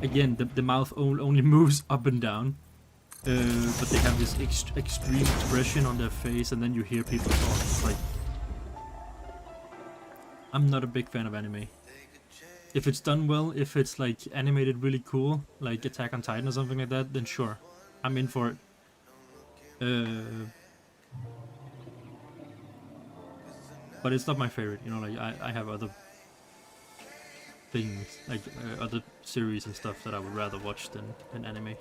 Again, the mouth only moves up and down, but they have this extreme expression on their face, and then you hear people talk. It's like, I'm not a big fan of anime. If it's done well, if it's like animated really cool, like Attack on Titan or something like that, then sure, I'm in for it. But it's not my favorite, you know, like I have other things, like other series and stuff that I would rather watch than anime.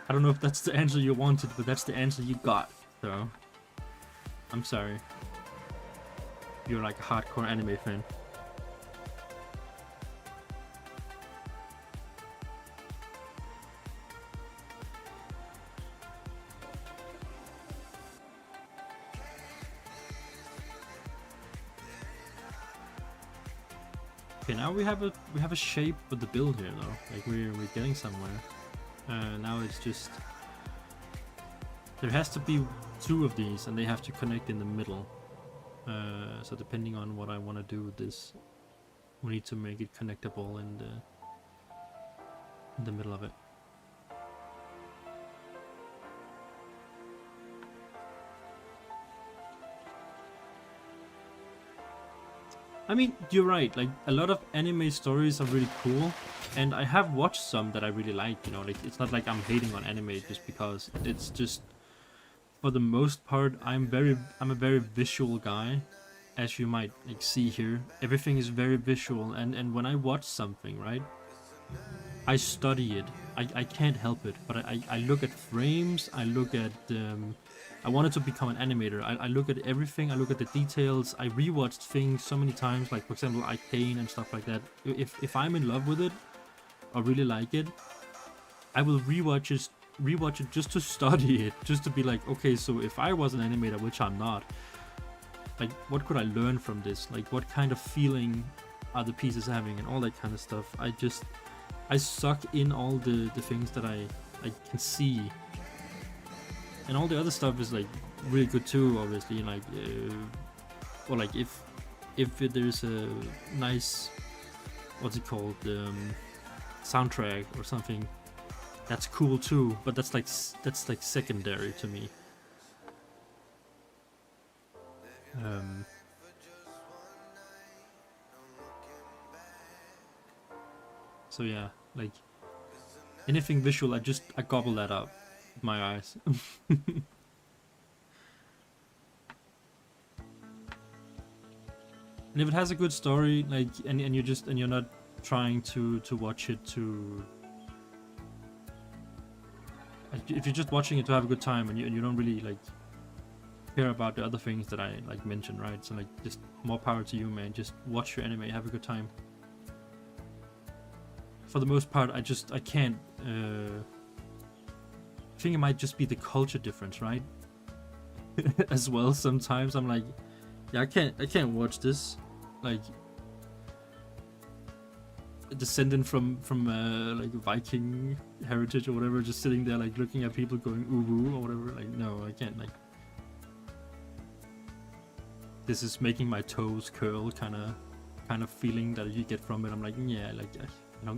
I don't know if that's the answer you wanted, but that's the answer you got, so I'm sorry. You're like a hardcore anime fan. Okay, now we have a shape with the build here though. Like we're getting somewhere. Now it's just there has to be 2 of these, and they have to connect in the middle. So depending on what I want to do with this, we need to make it connectable in the middle of it. I mean, you're right, like, a lot of anime stories are really cool, and I have watched some that I really like, you know, like, it's not like I'm hating on anime just because, it's just, for the most part, I'm a very visual guy, as you might, like, see here. Everything is very visual, and when I watch something, right, I study it. I can't help it, but I look at frames, I look at, I wanted to become an animator. I look at everything, I look at the details, I rewatched things so many times, like for example Arcane and stuff like that. If I'm in love with it, or really like it, I will rewatch it just to study it, just to be like, okay, so if I was an animator, which I'm not, like what could I learn from this? Like what kind of feeling are the pieces having and all that kind of stuff. I suck in all the things that I can see. And all the other stuff is like really good too, obviously. Like, or like if there's a nice, what's it called, soundtrack or something, that's cool too. But that's like secondary to me. So yeah, like anything visual, I gobble that up with my eyes. And if it has a good story, like, and you're not trying to watch it to, if you're just watching it to have a good time, and you don't really like care about the other things that I like mentioned, right? So like, just more power to you, man. Just watch your anime, have a good time. For the most part, I can't. I think it might just be the culture difference, right? As well, sometimes I'm like, yeah, I can't watch this. Like, descendant from like Viking heritage or whatever, just sitting there like looking at people going ooh or whatever. Like, no, I can't. Like, this is making my toes curl, kind of feeling that you get from it. I'm like, yeah, like,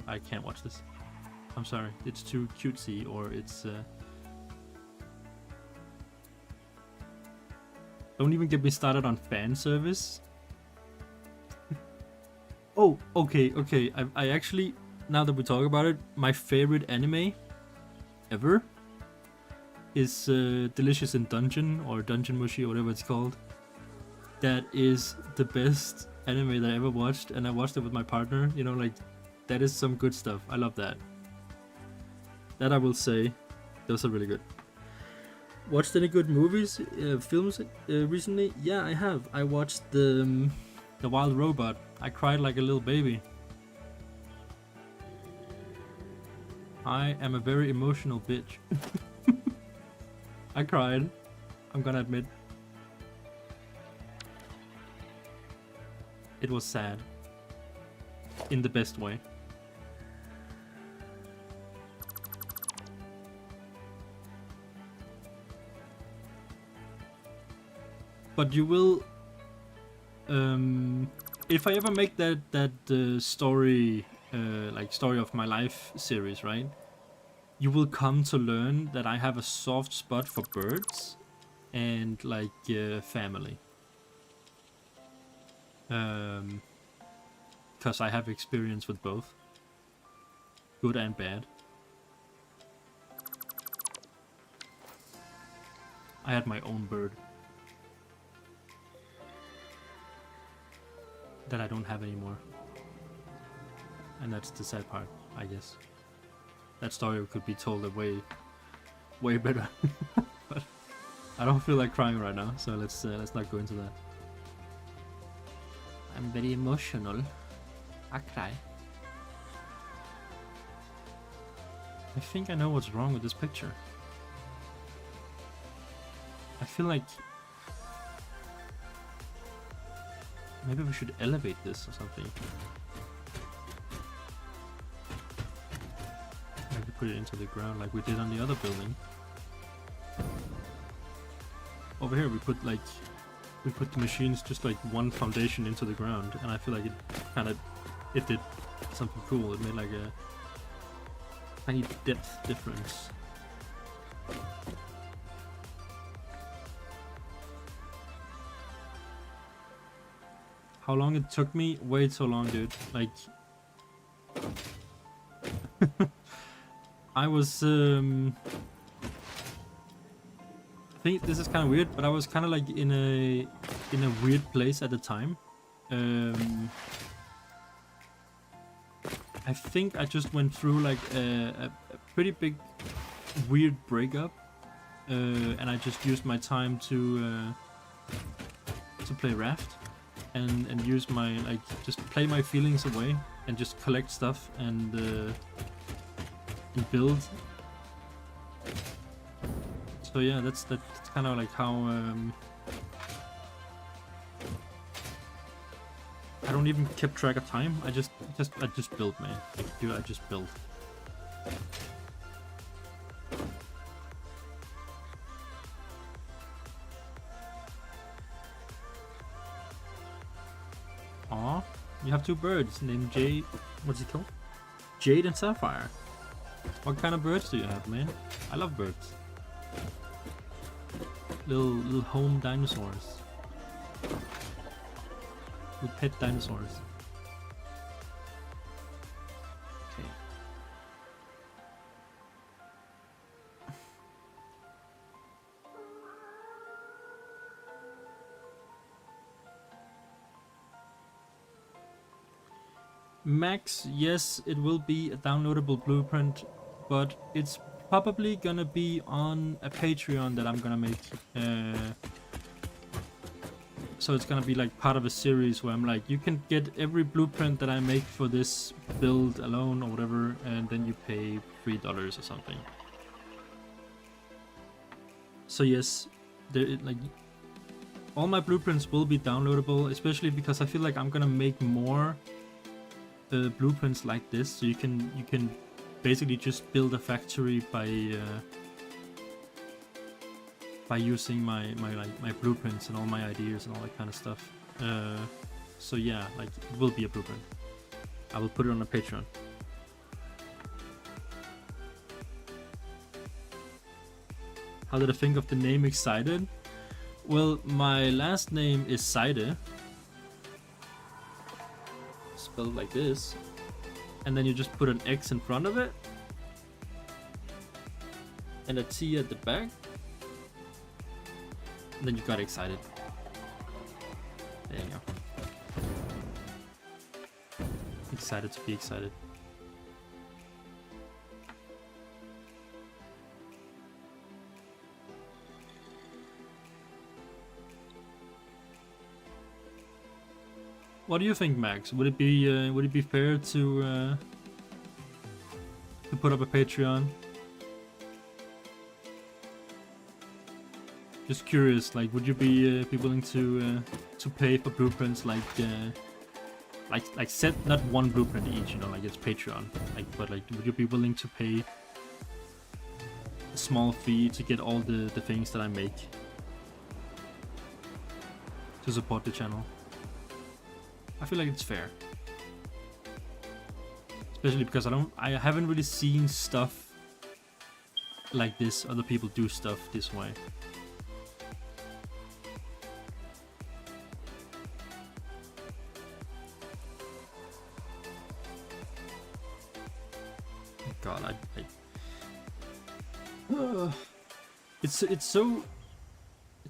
I can't watch this. I'm sorry, it's too cutesy, or it's don't even get me started on fan service. Oh, okay. I actually, now that we talk about it, my favorite anime ever is Delicious in Dungeon, or Dungeon Mushi, or whatever it's called. That is the best anime that I ever watched, and I watched it with my partner. You know, like, that is some good stuff. I love that. That I will say, those are really good. Watched any good movies, films recently? Yeah, I have. I watched the Wild Robot. I cried like a little baby. I am a very emotional bitch. I cried. I'm gonna admit. It was sad. In the best way. But you will, if I ever make that story, like Story of My Life series, right? You will come to learn that I have a soft spot for birds and like family. Because I have experience with both. good and bad. I had my own bird that I don't have anymore. And that's the sad part, I guess. That story could be told a way better. But I don't feel like crying right now, so let's not go into that. I'm very emotional. I cry. I think I know what's wrong with this picture. I feel like maybe we should elevate this or something. Maybe put it into the ground like we did on the other building. Over here we put the machines just like one foundation into the ground, and I feel like it did something cool. It made like a tiny depth difference. How long it took me? Way too long, dude. Like I was I think this is kind of weird, but I was kind of like in a weird place at the time. I think I just went through like a pretty big weird breakup, and I just used my time to play Raft and use my just play my feelings away and just collect stuff and build. So yeah, that's kind of like how I don't even keep track of time. I just built, man. Like, dude, I just built. Aw, you have two birds named Jade. What's it called? Jade and Sapphire. What kind of birds do you have, man? I love birds. Little home dinosaurs. Little pet dinosaurs. Okay. Max, yes, it will be a downloadable blueprint, but it's probably gonna be on a Patreon that I'm gonna make. So it's gonna be like part of a series where I'm like, you can get every blueprint that I make for this build alone or whatever, and then you pay $3 or something. So yes, like all my blueprints will be downloadable, especially because I feel like I'm gonna make more blueprints like this, so you can basically just build a factory by using my blueprints and all my ideas and all that kind of stuff. So yeah, like it will be a blueprint. I will put it on a Patreon. How did I think of the name Excited? Well, my last name is Seide, spelled like this, and then you just put an X in front of it and a T at the back, and then you got excited. There you go. Excited to be excited. What do you think, Max? Would it be fair to put up a Patreon? Just curious, like, would you be willing to pay for blueprints like set not one blueprint each, you know, like it's Patreon, like, but like, would you be willing to pay a small fee to get all the things that I make to support the channel? I feel like it's fair, especially because I haven't really seen stuff like this. Other people do stuff this way. god, it's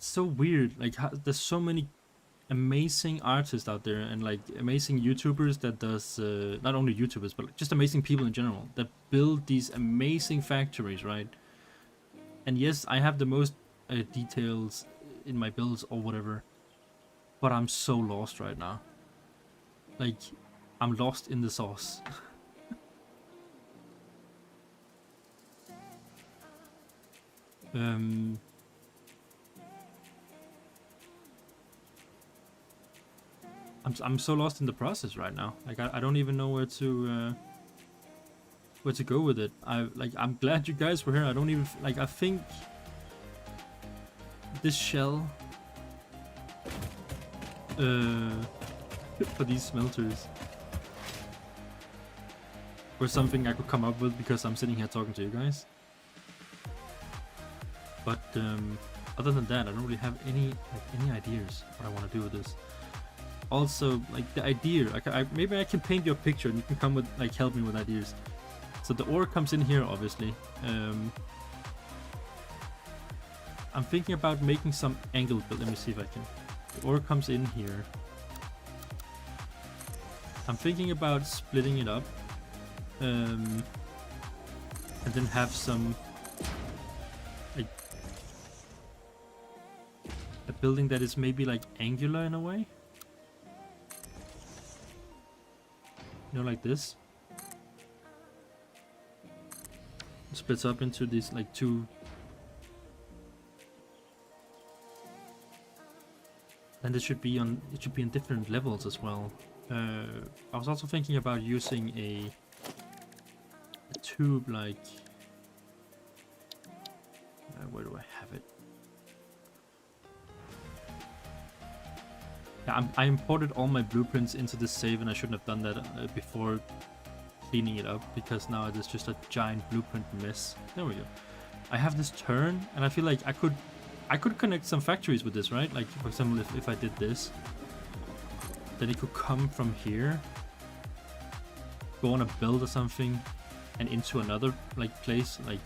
so weird. Like there's so many amazing artists out there, and like amazing YouTubers that does not only YouTubers but just amazing people in general that build these amazing factories, right? And yes, I have the most details in my builds or whatever, but I'm so lost right now. Like, I'm lost in the sauce. I'm so lost in the process right now. Like I don't even know where to go with it. I'm glad you guys were here. I don't even I think this shell for these smelters was something I could come up with because I'm sitting here talking to you guys. But other than that, I don't really have any ideas what I want to do with this. Also, like the idea, maybe I can paint you a picture and you can come with help me with ideas. So the ore comes in here, obviously. I'm thinking about making some angle build. Let me see if I can. The ore comes in here. I'm thinking about splitting it up, and then have some a building that is maybe like angular in a way. You know, like this. Splits up into these like two. And it should be on different levels as well. I was also thinking about using a tube like where do I have it? Yeah, I imported all my blueprints into this save, and I shouldn't have done that before cleaning it up, because now it is just a giant blueprint mess. There we go. I have this turn, and I feel like I could connect some factories with this, right? Like, for example, if I did this, then it could come from here, go on a build or something, and into another like place. Like,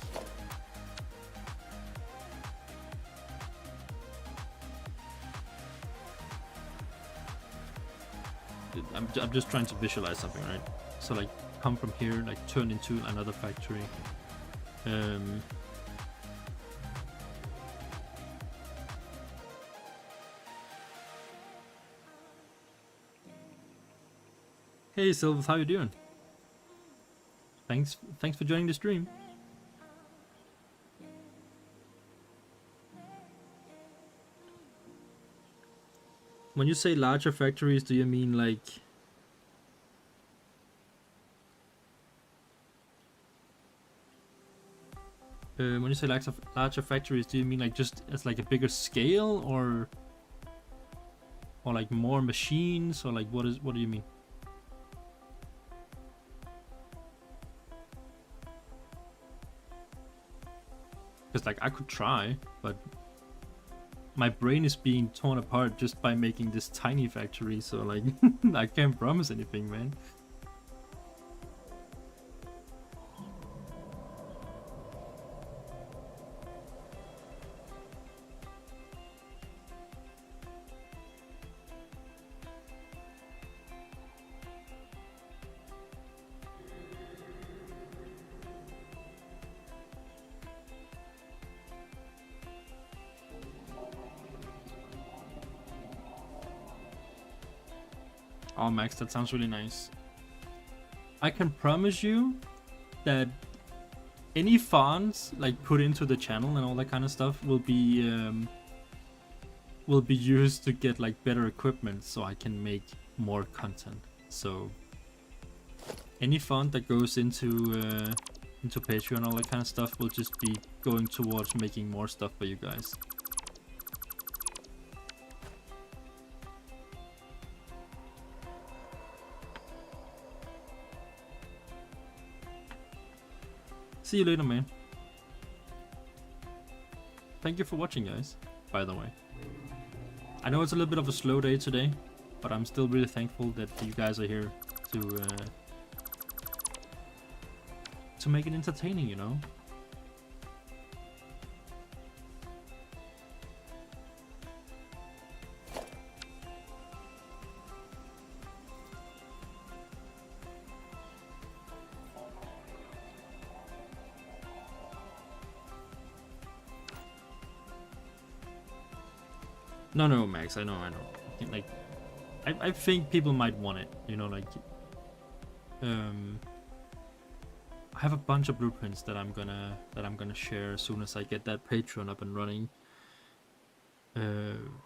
I'm just trying to visualize something, right? So like, come from here, like turn into another factory. Hey Silvus, how you doing? Thanks for joining the stream. When you say larger factories, do you mean like when you say larger factories, do you mean like just as like a bigger scale, or like more machines, or like what do you mean? Because like I could try, but my brain is being torn apart just by making this tiny factory, so like I can't promise anything, man. Oh, Max, that sounds really nice. I can promise you that any funds like put into the channel and all that kind of stuff will be used to get like better equipment, so I can make more content. So any fund that goes into Patreon and all that kind of stuff will just be going towards making more stuff for you guys. See you later, man. Thank you for watching, guys, by the way. I know it's a little bit of a slow day today, but I'm still really thankful that you guys are here to make it entertaining, you know. No, Max, I know. Like, I think people might want it, you know, like, I have a bunch of blueprints that I'm gonna share as soon as I get that Patreon up and running. And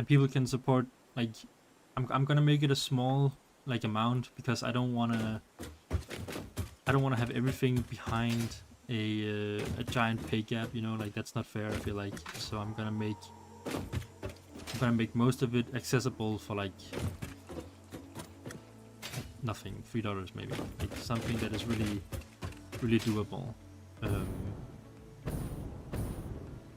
people can support, like, I'm gonna make it a small, like, amount, because I don't wanna have everything behind a giant pay gap, you know, like, that's not fair, I feel like. So I'm gonna make most of it accessible for, like, nothing, $3 maybe, like something that is really doable,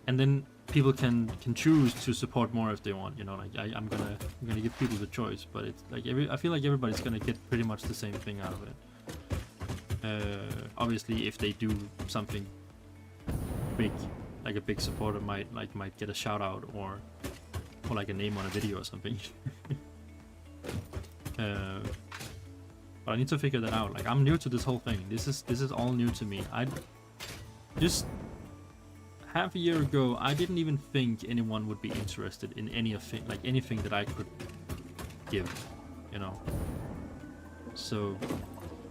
and then people can choose to support more if they want, you know, like, I'm gonna give people the choice, but it's like I feel like everybody's gonna get pretty much the same thing out of it. Obviously, if they do something big, like a big supporter might get a shout out or like a name on a video or something. But I need to figure that out. Like, I'm new to this whole thing. This is all new to me. I just half a year ago, I didn't even think anyone would be interested in anything that I could give, you know. So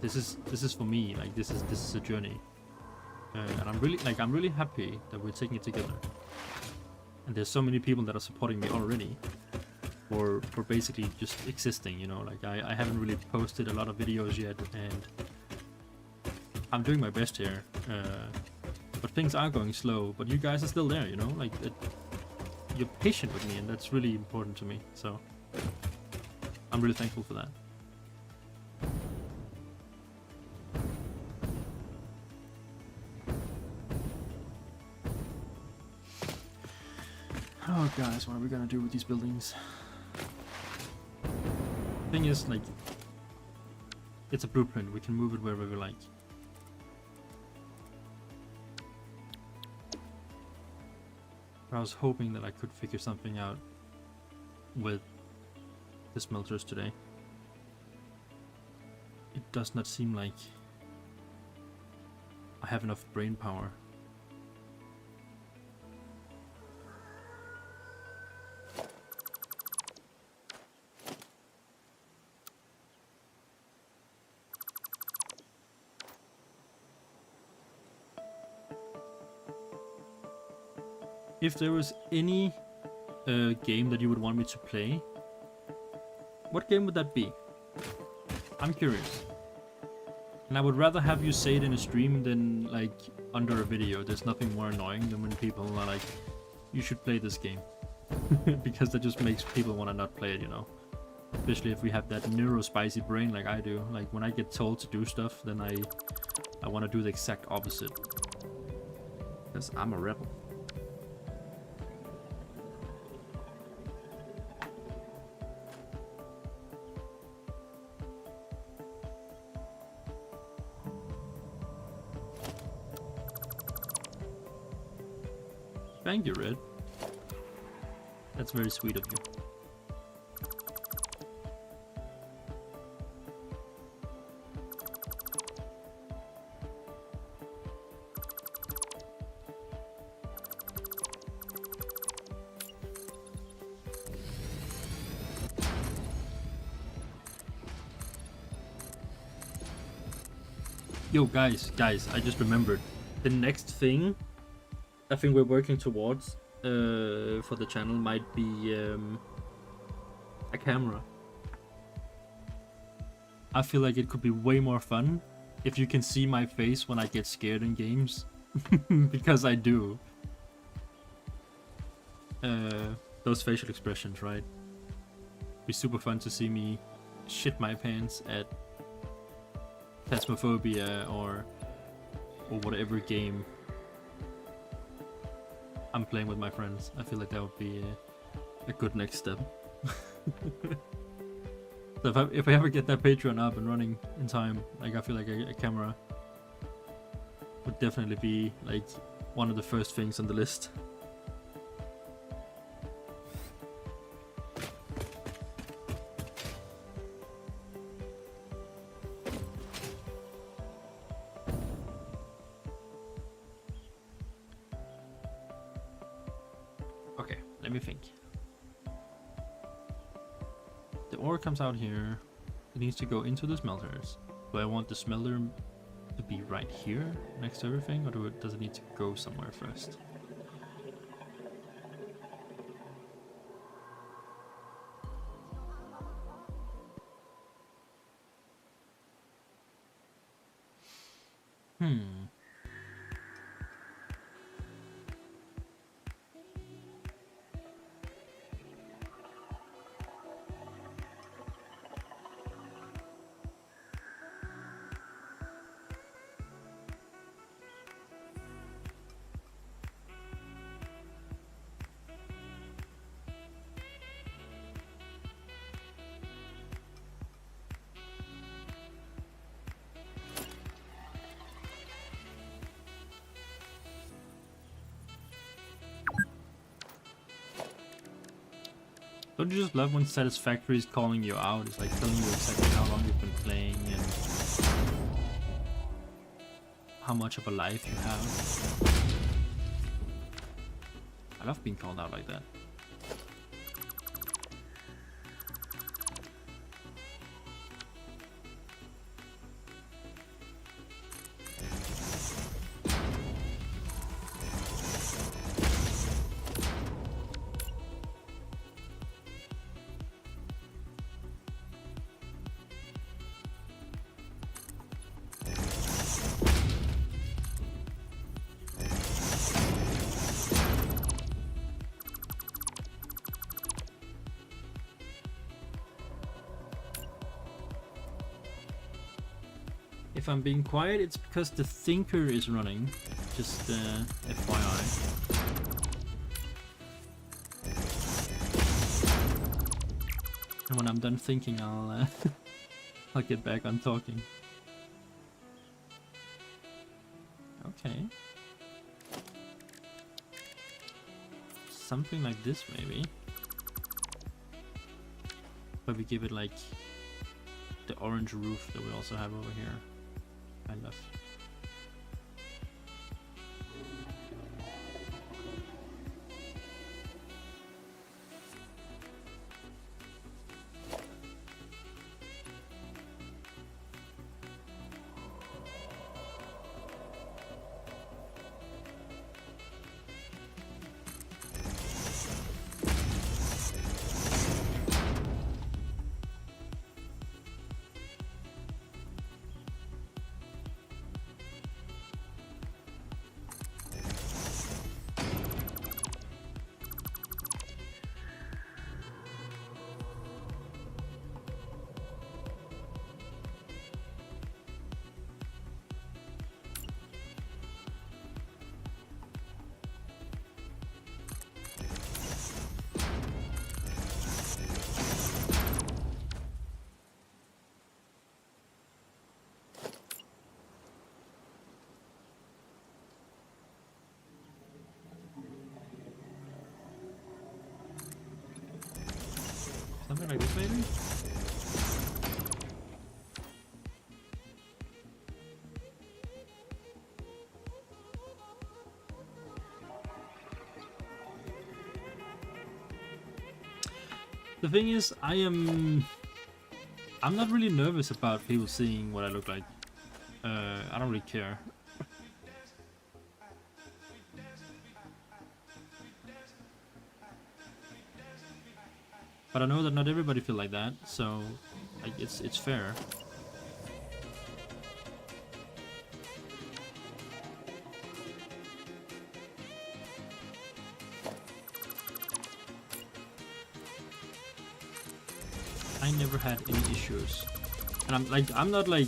this is for me. Like, this is a journey, and I'm really happy that we're taking it together. And there's so many people that are supporting me already, for basically just existing, you know. Like, I haven't really posted a lot of videos yet, and I'm doing my best here. But things are going slow. But you guys are still there, you know. Like, you're patient with me, and that's really important to me. So I'm really thankful for that. Oh, guys, what are we gonna do with these buildings? Thing is, like, it's a blueprint. We can move it wherever we like. But I was hoping that I could figure something out with the smelters today. It does not seem like I have enough brain power. If there was any game that you would want me to play, what game would that be? I'm curious. And I would rather have you say it in a stream than, like, under a video. There's nothing more annoying than when people are like, you should play this game. Because that just makes people want to not play it, you know. Especially if we have that neuro-spicy brain like I do. Like, when I get told to do stuff, then I want to do the exact opposite. Because I'm a rebel. Thank you, Red. That's very sweet of you. Yo, guys, I just remembered. The next thing I think we're working towards for the channel might be a camera. I feel like it could be way more fun if you can see my face when I get scared in games. Because I do. Those facial expressions, right? It'd be super fun to see me shit my pants at Phasmophobia or whatever game I'm playing with my friends. I feel like that would be a good next step. So if I ever get that Patreon up and running in time, like I feel like a camera would definitely be like one of the first things on the list. Okay, let me think. The ore comes out here. It needs to go into the smelters. Do I want the smelter to be right here next to everything, or does it need to go somewhere first? Don't you just love when Satisfactory is calling you out? It's like telling you exactly how long you've been playing and how much of a life you have. I love being called out like that. If I'm being quiet, it's because the thinker is running. Just FYI. And when I'm done thinking, I'll I'll get back on talking. Okay. Something like this maybe. But we give it like the orange roof that we also have over here. Kind of. Something like this maybe? The thing is, I'm not really nervous about people seeing what I look like. I don't really care. But I know that not everybody feel like that, so like it's fair. I never had any issues, and I'm not like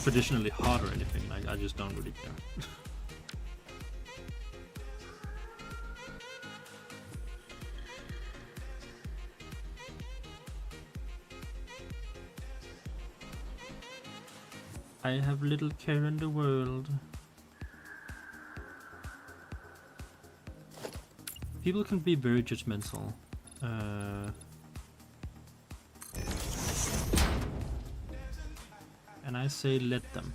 traditionally hot or anything. Like I just don't really care. I have little care in the world. People can be very judgmental. And I say let them.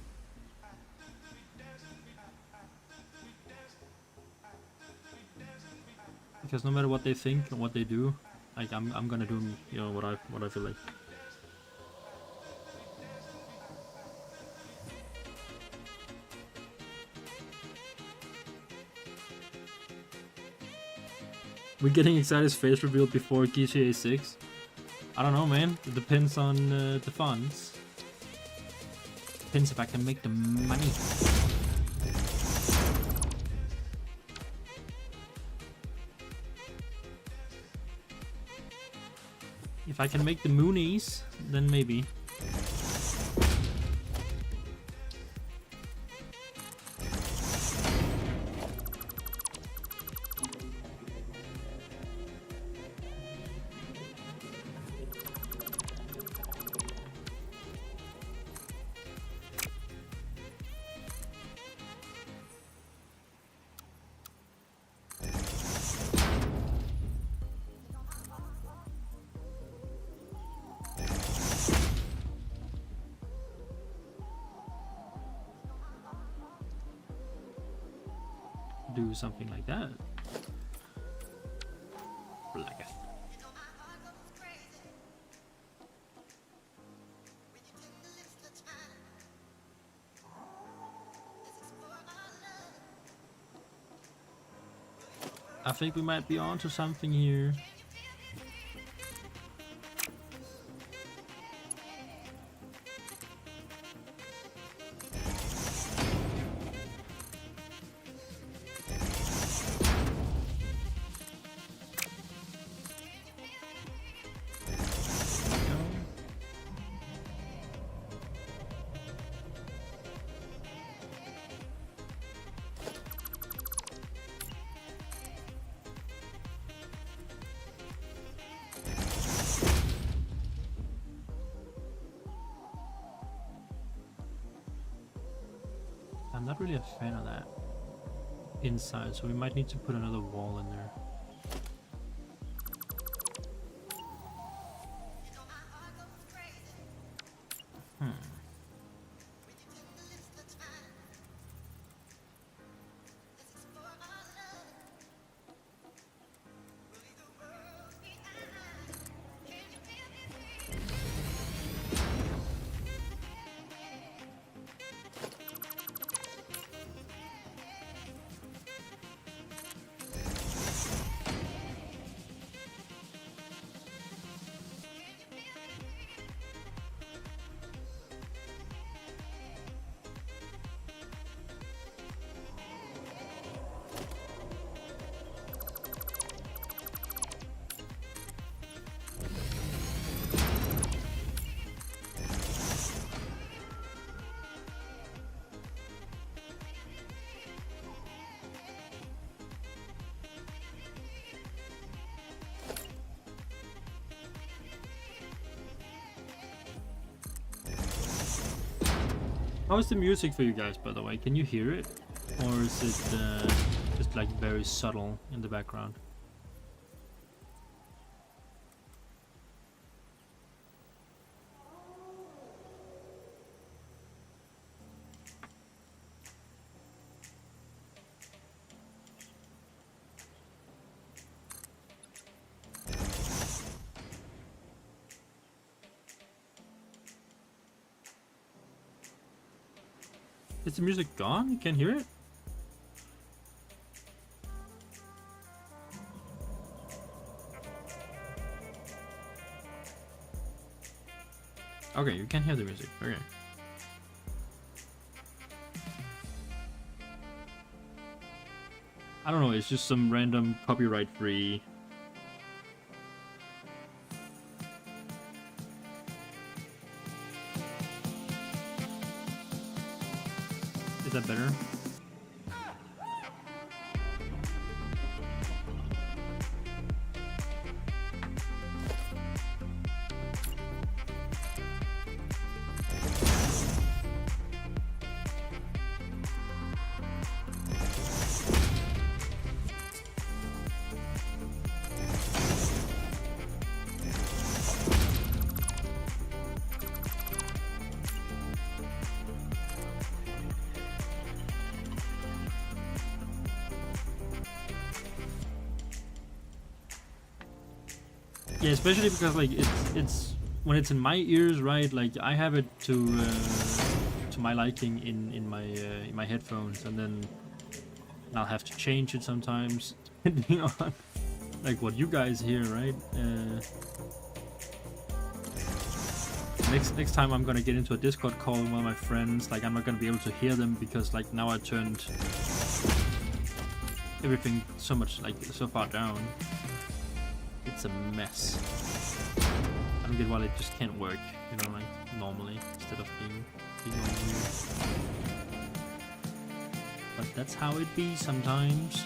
Because no matter what they think or what they do, like I'm gonna do, you know, what I feel like. We're getting Excited face reveal before GTA 6. I don't know, man. It depends on the funds. Depends if I can make the money. If I can make the moonies, then maybe. Do something like that. Like it. I think we might be onto something here. I'm not really a fan of that inside, so we might need to put another wall in there. How is the music for you guys, by the way? Can you hear it? Or is it just like very subtle in the background? Is the music gone? You can't hear it? Okay, you can't hear the music. Okay. I don't know, it's just some random copyright-free... Is that better? Yeah, especially because like it's when it's in my ears, right? Like I have it to my liking in my headphones, and then I'll have to change it sometimes depending on like what you guys hear, right? Next time I'm gonna get into a Discord call with one of my friends, like I'm not gonna be able to hear them because like now I turned everything so much like so far down. It's a mess. I don't get why it just can't work, you know, like normally instead of being all weird. But that's how it be sometimes.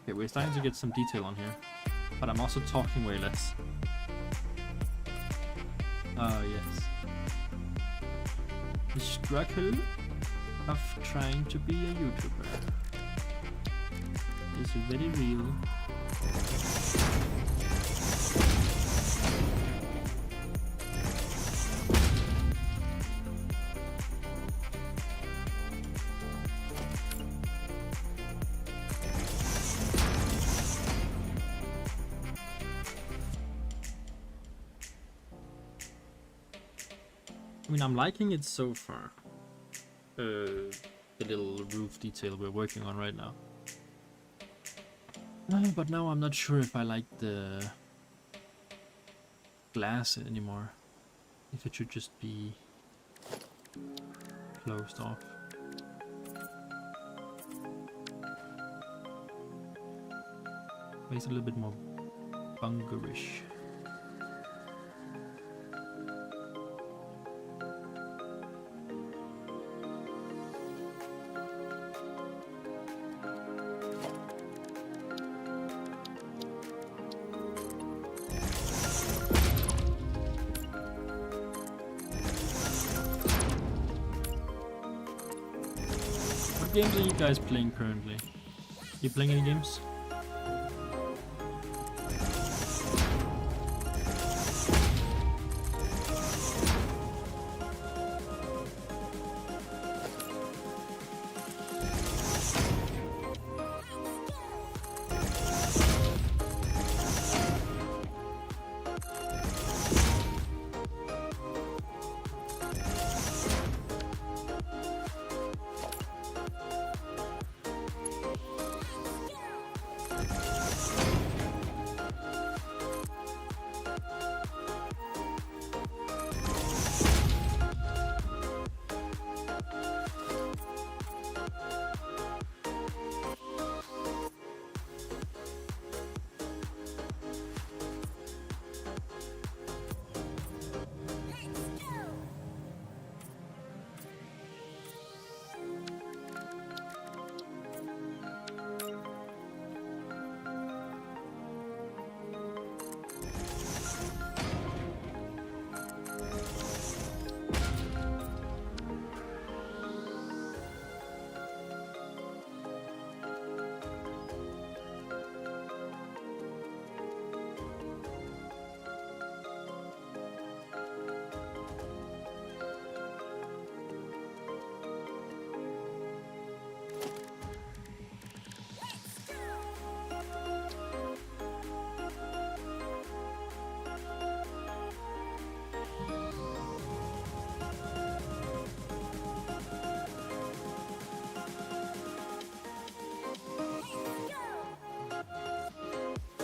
Okay, we're starting to get some detail on here, but I'm also talking way less. Yes. The struggle of trying to be a YouTuber is very real. I mean, I'm liking it so far. The little roof detail we're working on right now. But now I'm not sure if I like the glass anymore. If it should just be closed off. Makes it a little bit more bungerish. What games are you guys playing currently? You playing any games?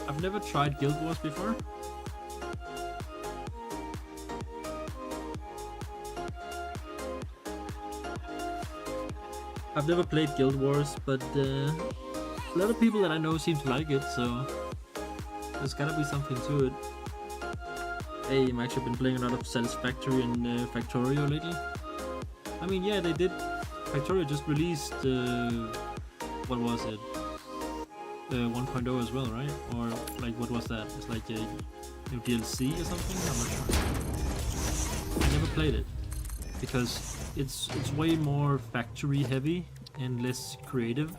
I've never tried Guild Wars before. I've never played Guild Wars, but a lot of people that I know seem to like it, so there's gotta be something to it. Hey, I've actually been playing a lot of Satisfactory and Factorio lately. I mean, yeah, they did. Factorio just released, what was it? 1.0 as well, right? Or like, what was that? It's like a new DLC or something? I'm not sure. I never played it because it's way more factory heavy and less creative,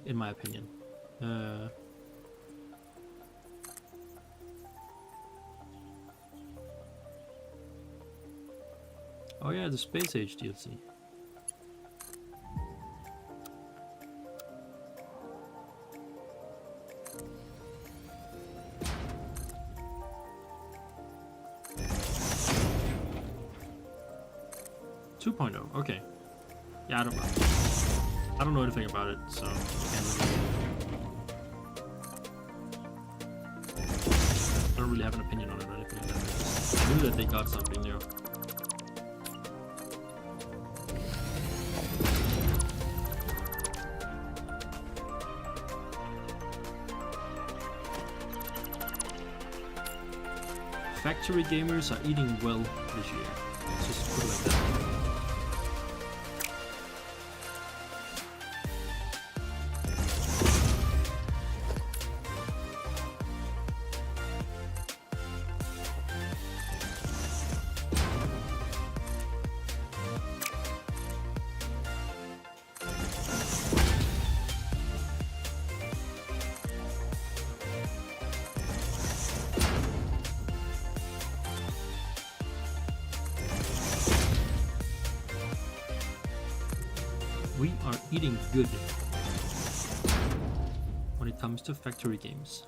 in my opinion. Oh yeah, the Space Age DLC. 2.0. Okay. Yeah, I don't know anything about it, so I don't really have an opinion on it or anything like that. I knew that they got something new. Factory gamers are eating well this year. Let's just put it like that. We are eating good when it comes to factory games.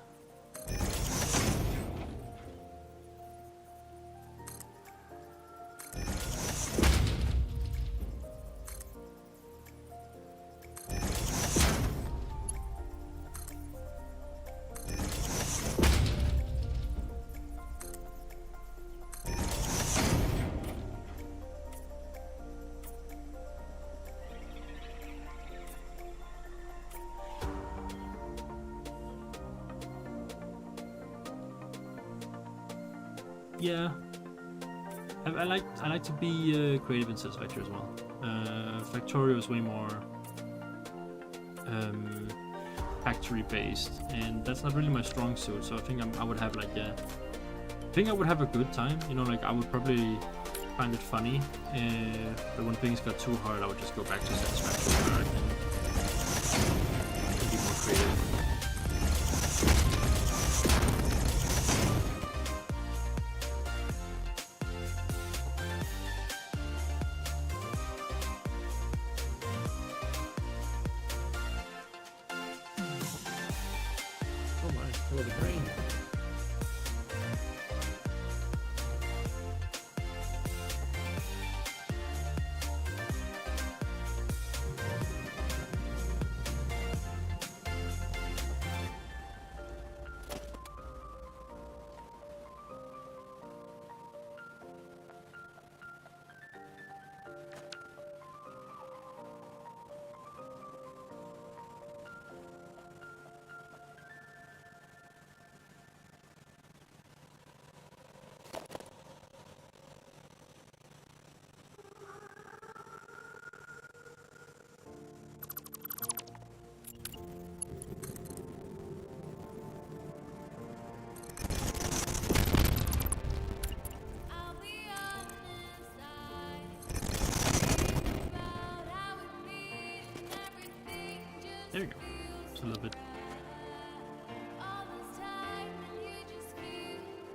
Yeah, I like to be creative in Satisfactory as well. Factorio is way more factory based, and that's not really my strong suit. So I think I would have like I think I would have a good time. You know, like I would probably find it funny, but when things got too hard, I would just go back to Satisfactory where I can be more creative. There you go. Just a little bit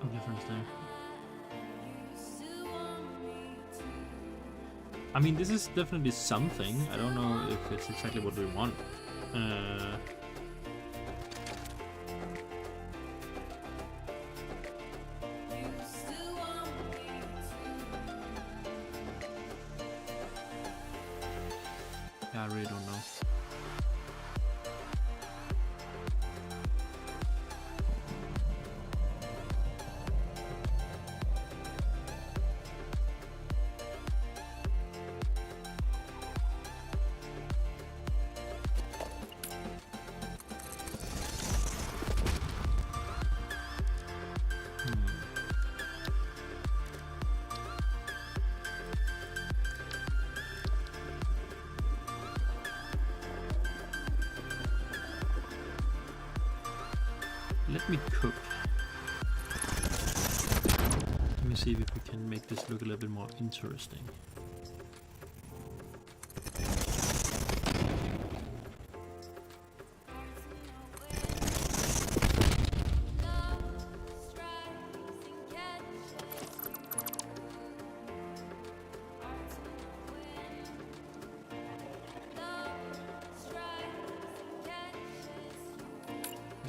of difference there. I mean, this is definitely something. I don't know if it's exactly what we want. Yeah, I really don't know. Let me cook. Let me see if we can make this look a little bit more interesting.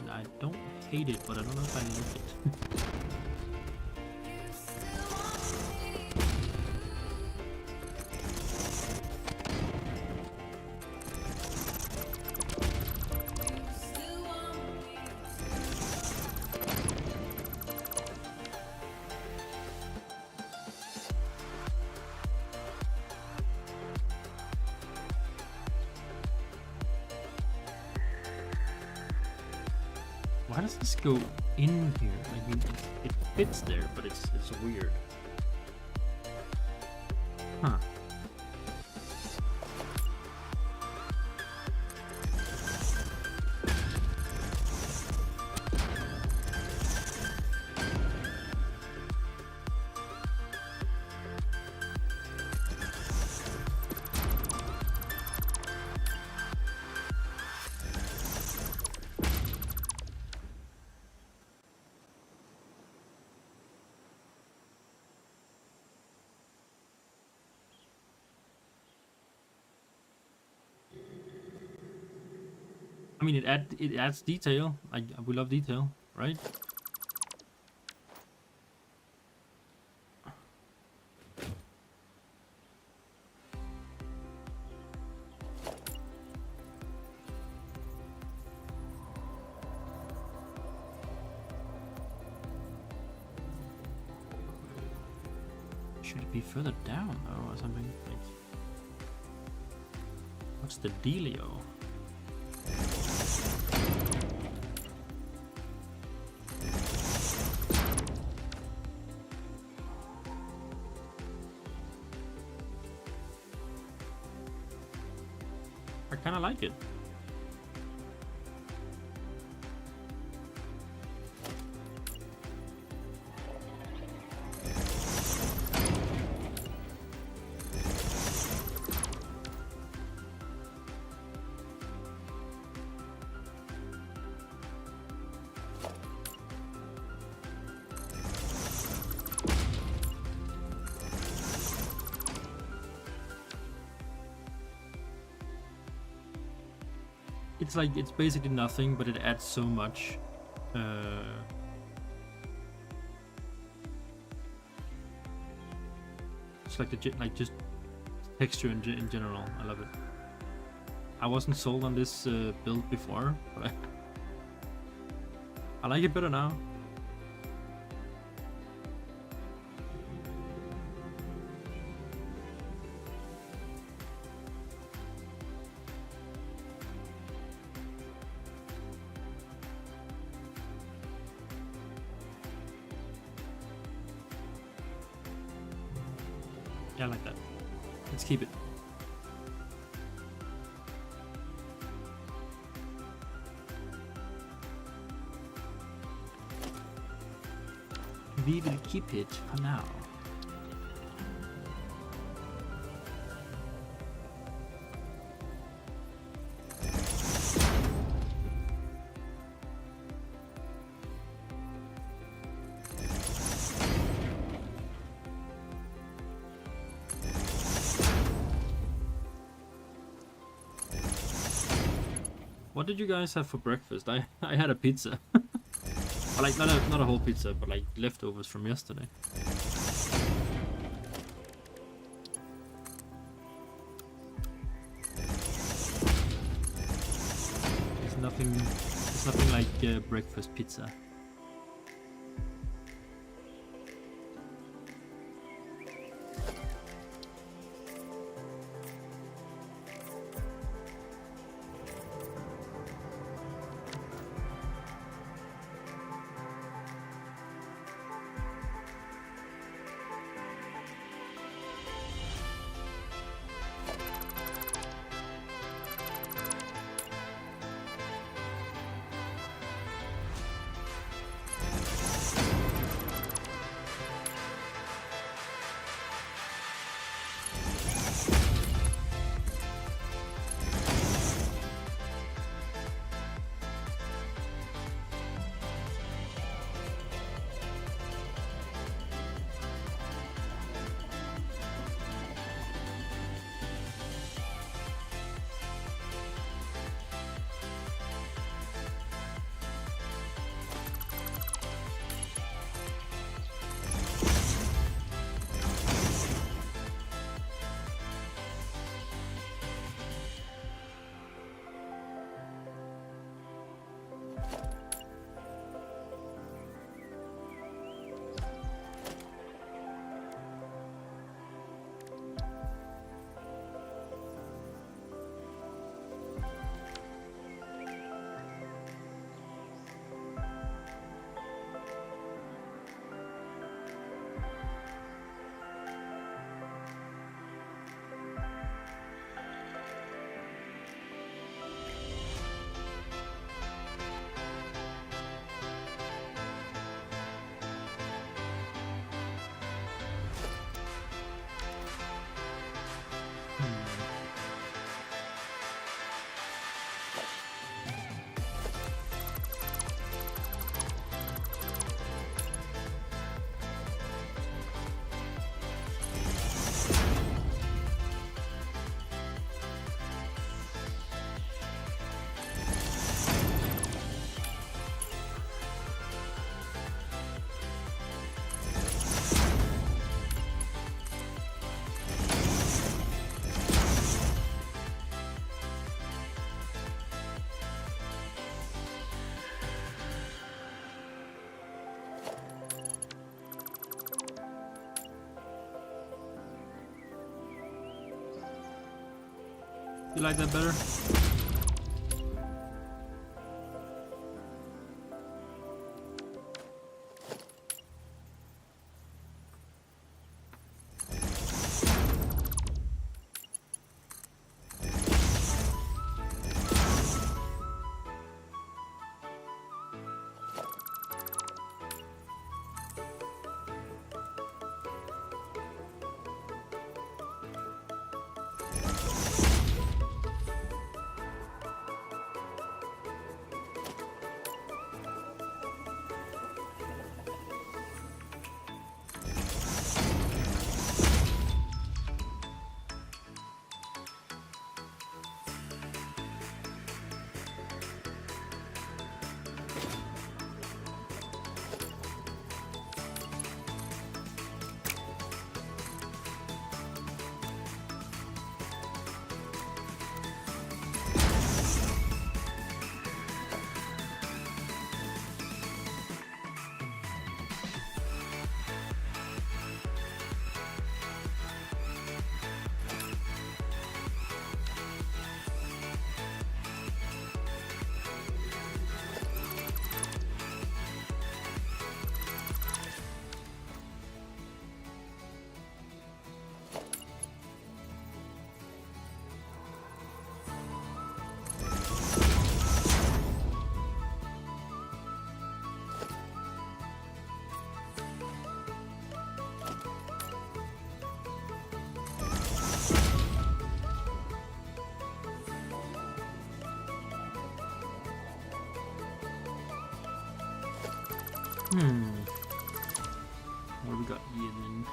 I don't hate it, but I don't know if I like it. Why does this go in here? I mean, it fits there, but it's weird. Huh. I mean, it adds detail. We love detail, right? Should it be further down though, or something? Like, what's the dealio? I kind of like it. It's like, it's basically nothing, but it adds so much. It's like just texture in general. I love it. I wasn't sold on this build before, but I like it better now. Yeah, I like that. Let's keep it. We will keep it for now. What did you guys have for breakfast? I had a pizza. Like not a whole pizza, but like leftovers from yesterday. It's nothing like breakfast pizza. You like that better? What we got here then?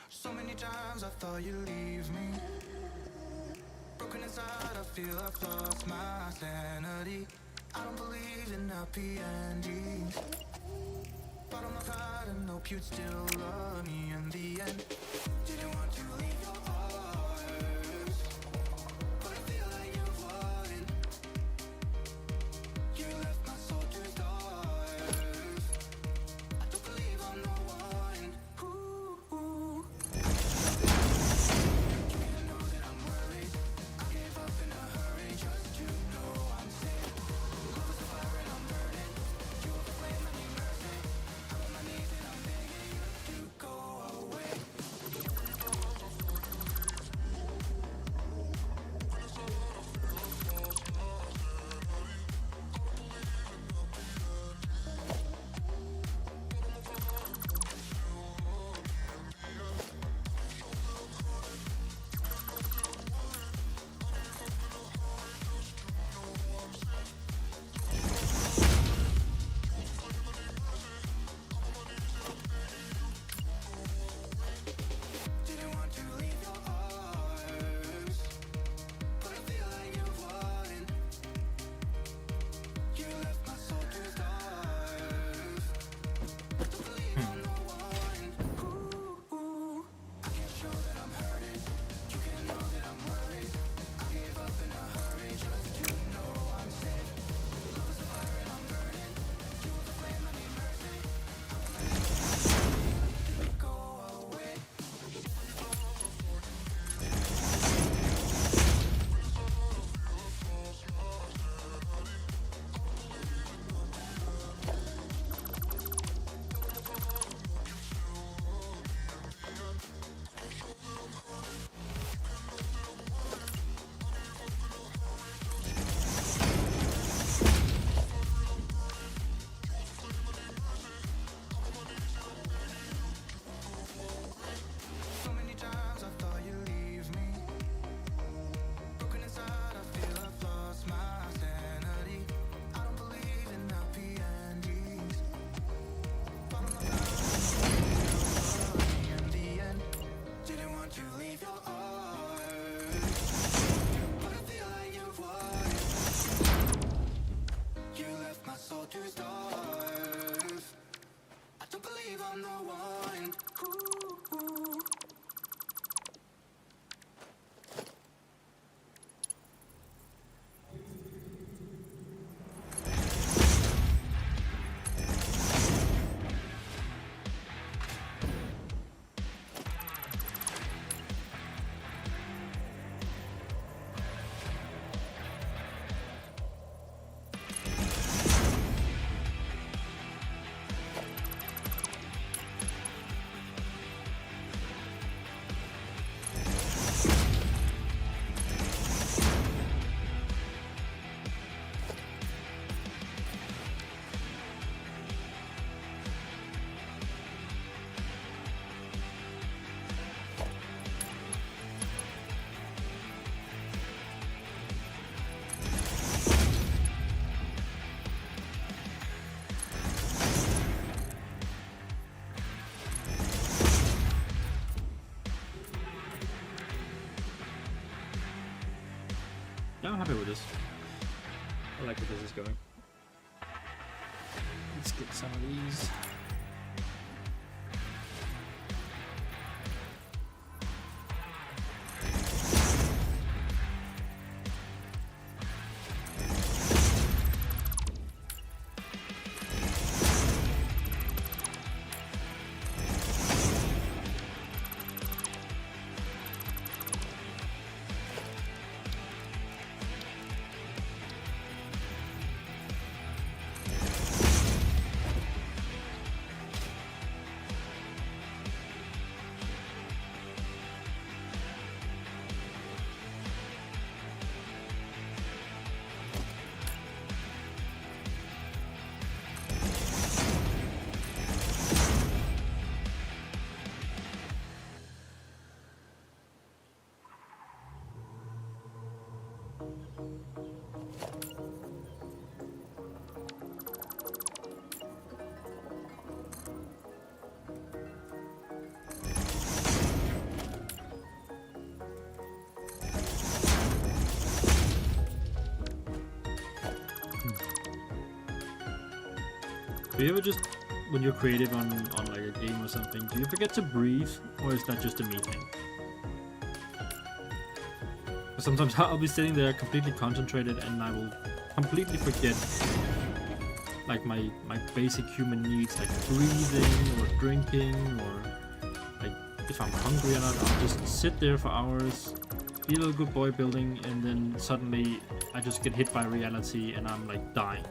So many times I thought you'd leave me. Broken inside, I feel I've lost my sanity. I don't believe in happy endings. Bottle my pride and hope you'd still love me in the end. Didn't want to leave your arms, but I feel like you wouldn't. You left my soul to starve. I don't believe I'm the one. Ooh. You know that I'm worried. I gave up in a hurry just to know I'm safe. Love is a fire and I'm burning. You are the flame and you mercy. I'm on my knees and I'm begging you to go away. happy with this. I like where this is going. Let's get some of these. Do you ever just, when you're creative on like a game or something, do you forget to breathe, or is that just a me thing? Sometimes I'll be sitting there completely concentrated and I will completely forget like my basic human needs, like breathing or drinking, or like if I'm hungry or not. I'll just sit there for hours, be a little good boy building, and then suddenly I just get hit by reality and I'm like dying.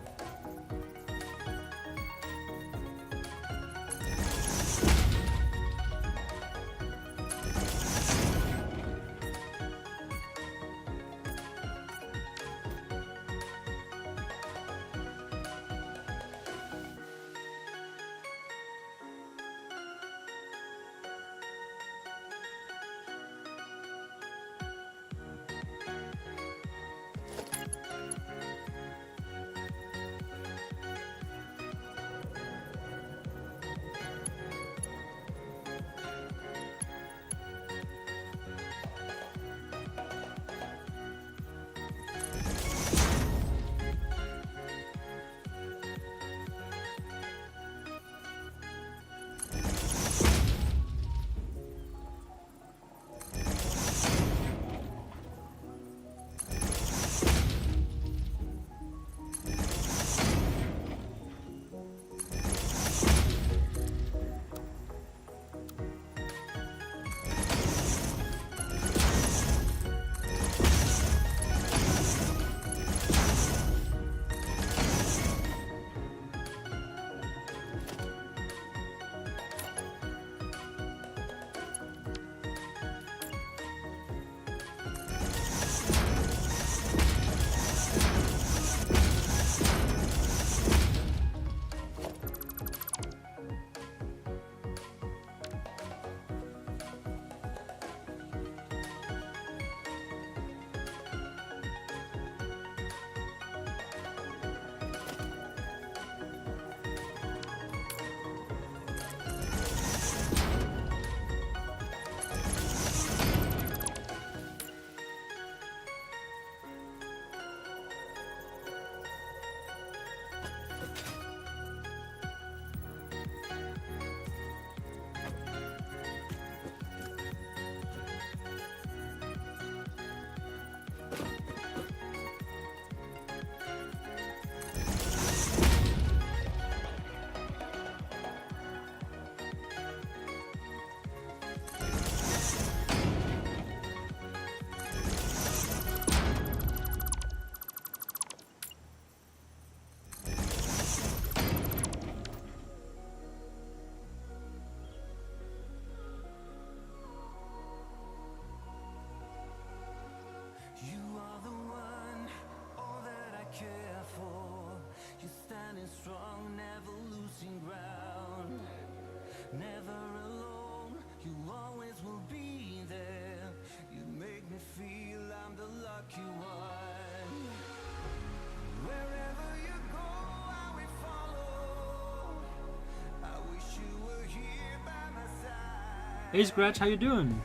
Hey Scratch, how you doing?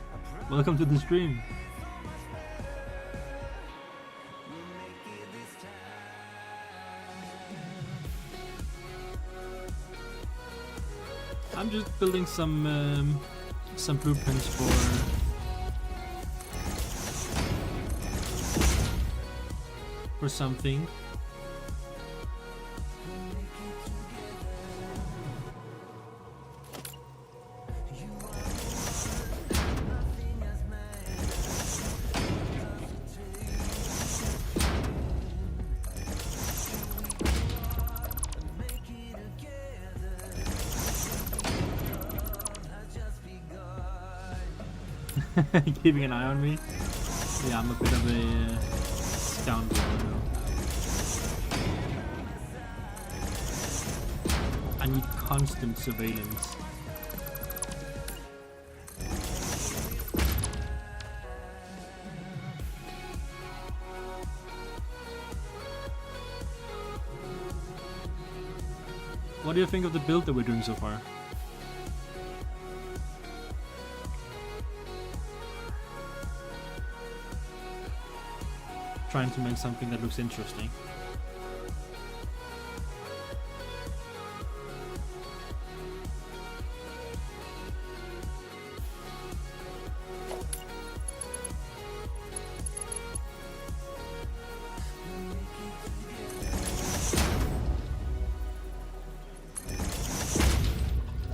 Welcome to the stream. I'm just building some blueprints for something. Keeping an eye on me. Yeah, I'm a bit of a scoundrel, you know. I need constant surveillance. What do you think of the build that we're doing so far? Trying to make something that looks interesting.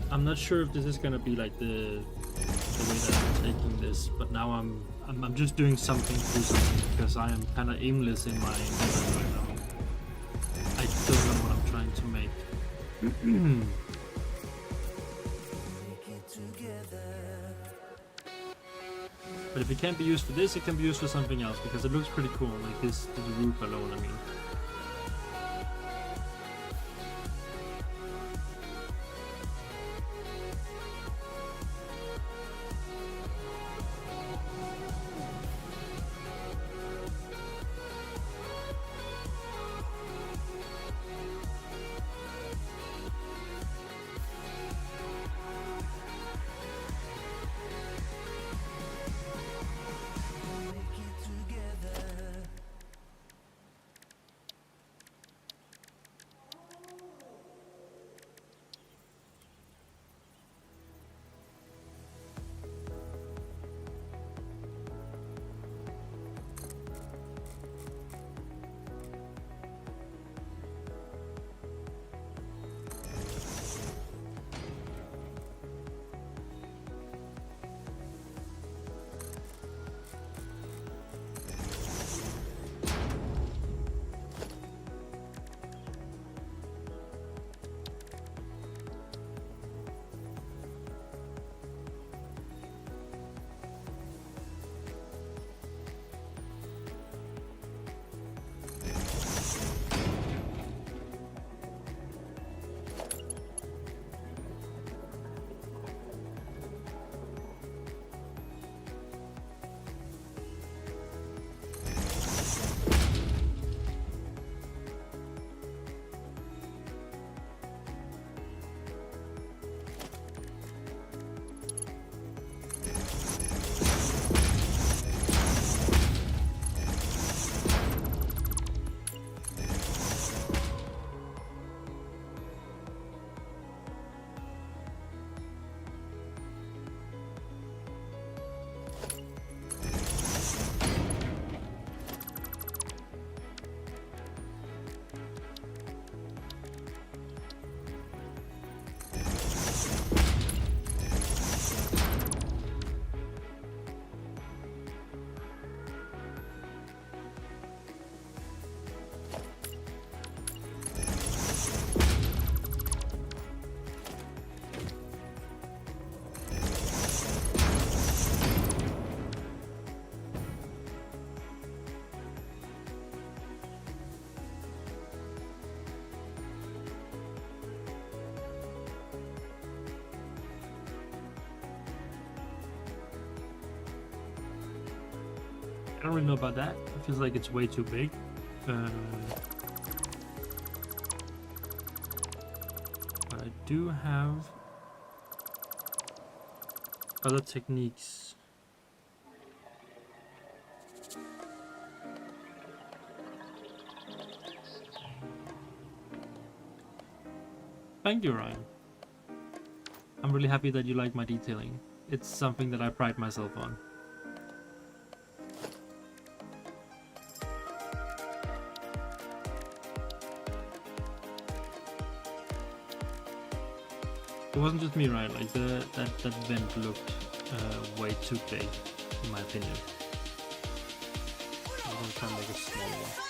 I'm not sure if this is gonna be like the way that I'm taking this, but now I'm just doing something through something because I am kind of aimless in my endeavor right now. I don't know what I'm trying to make. But if it can't be used for this, it can be used for something else because it looks pretty cool. Like this roof alone, I mean. I don't really know about that. It feels like it's way too big. But I do have other techniques. Thank you, Ryan. I'm really happy that you like my detailing. It's something that I pride myself on. It wasn't just me, right? Like that vent looked way too big, in my opinion. I'm gonna try and make it smaller.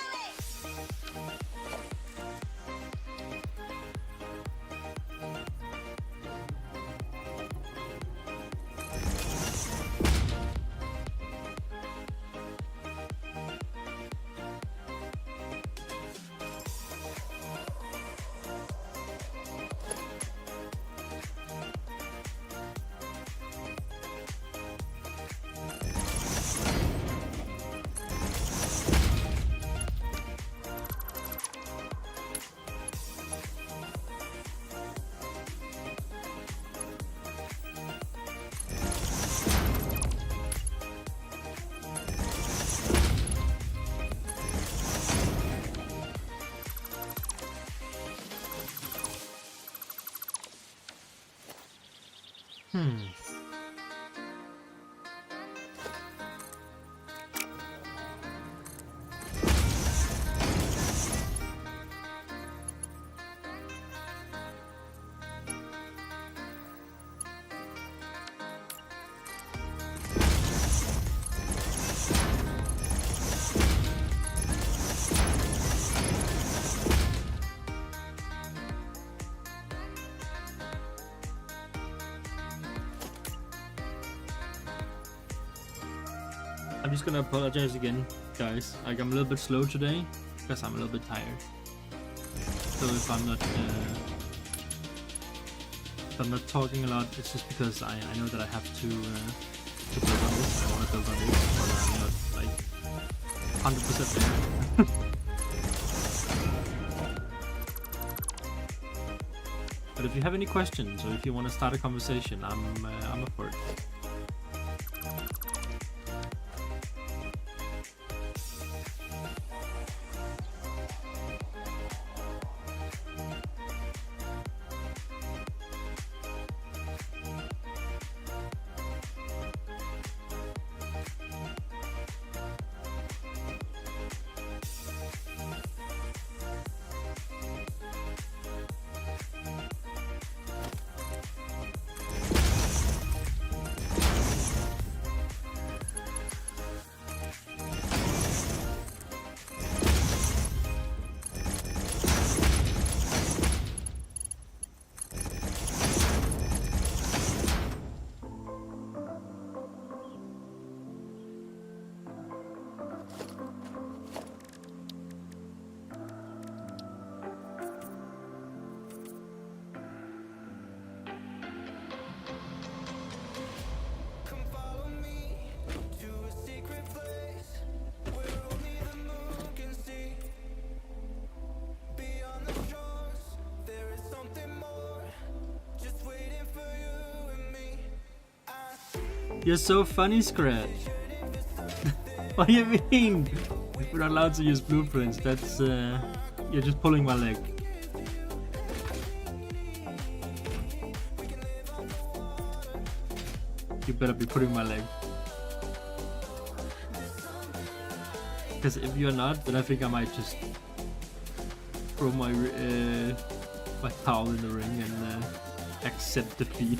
I'm just gonna apologize again, guys. Like, I'm a little bit slow today because I'm a little bit tired. So if I'm not talking a lot, it's just because I know that I have to build on this. I want to build on this, but I'm not like 100% there. But if you have any questions or if you want to start a conversation, I'm up for it. You're so funny, Scratch. What do you mean? If we're not allowed to use blueprints, that's you're just pulling my leg. You better be pulling my leg. Because if you're not, then I think I might just throw my my towel in the ring and accept defeat.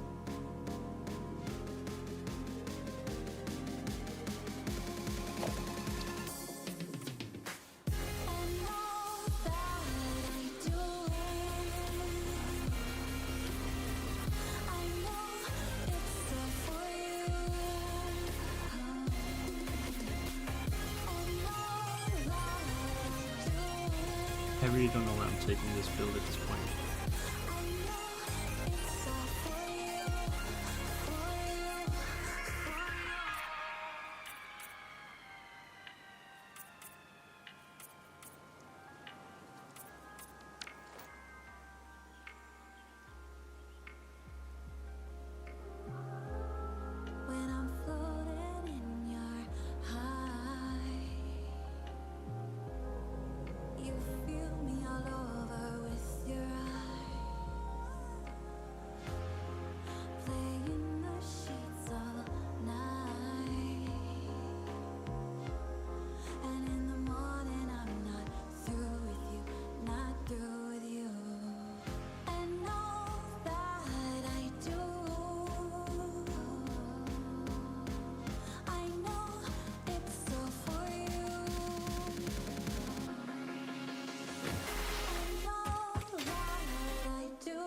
really don't know where I'm taking this build at this point. When I'm floating in your high, you feel me all over with your eyes, playing the sheets all night. And in the morning I'm not through with you, not through with you. And all that I do, I know it's all for you. And all that I do,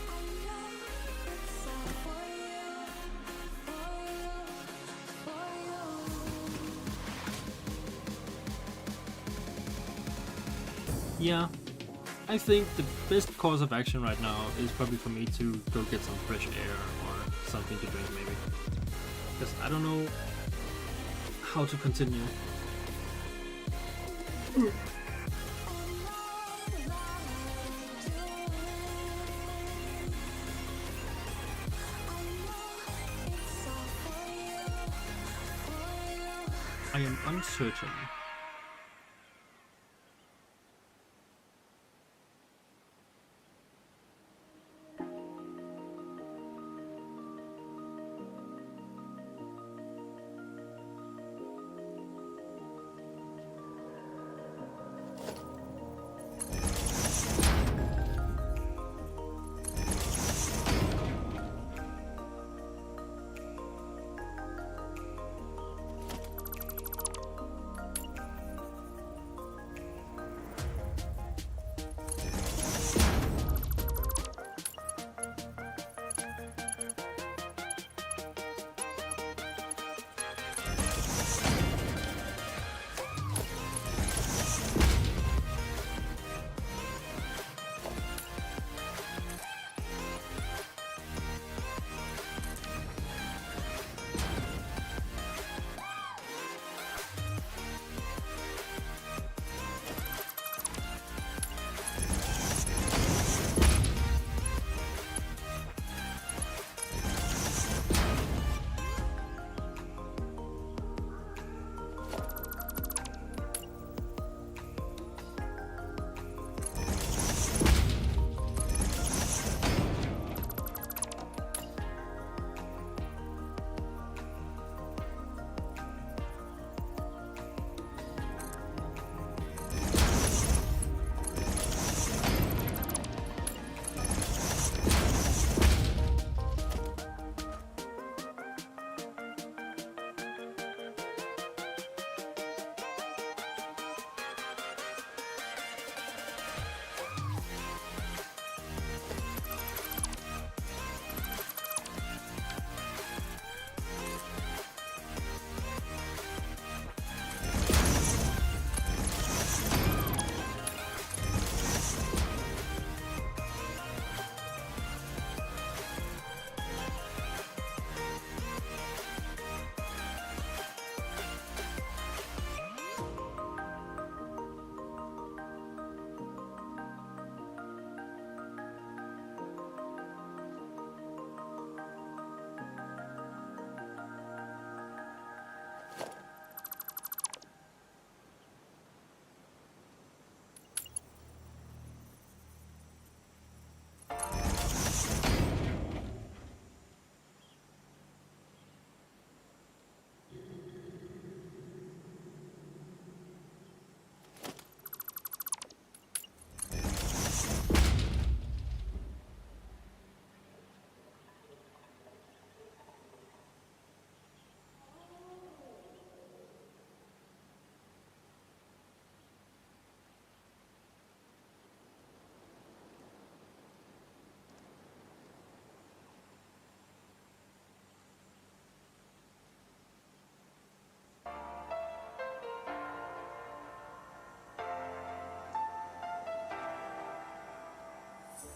I know it's all for you, for you. Yeah, I think the best course of action right now is probably for me to go get some fresh air or something to drink maybe. Because I don't know how to continue. I am uncertain.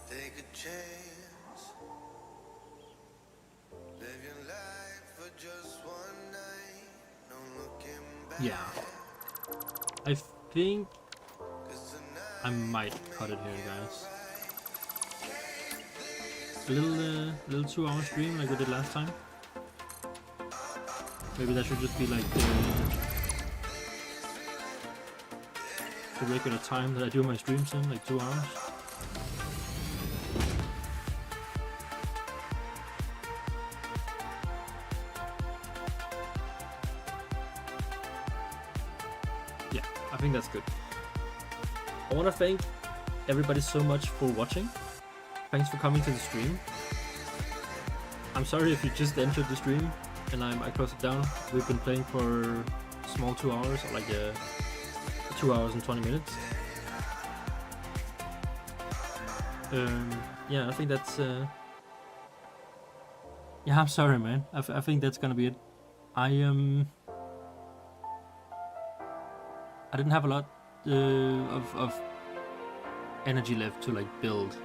Take a chance. Live your life for just one night. No looking back. Yeah. I think I might cut it here, guys. A little 2-hour stream like we did last time. Maybe that should just be like the regular time that I do my streams in, like 2 hours. Yeah, I think that's good. I want to thank everybody so much for watching. Thanks for coming to the stream. I'm sorry if you just entered the stream and I closed it down. We've been playing for a small 2 hours, or like 2 hours and 20 minutes. Yeah, I think that's yeah, I'm sorry, man. I think that's gonna be it. I didn't have a lot of energy left to like build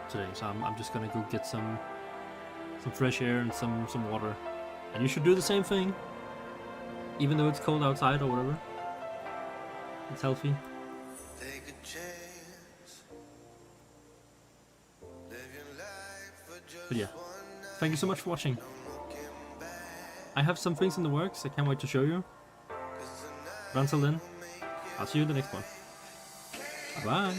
today, so I'm just gonna go get some fresh air and some water. And you should do the same thing, even though it's cold outside or whatever. It's healthy. Take a chance. Live your life for just But yeah, one night. thank you so much for watching. No looking back. I have some things in the works. I can't wait to show you. But until then, I'll see you in the next one. Bye bye.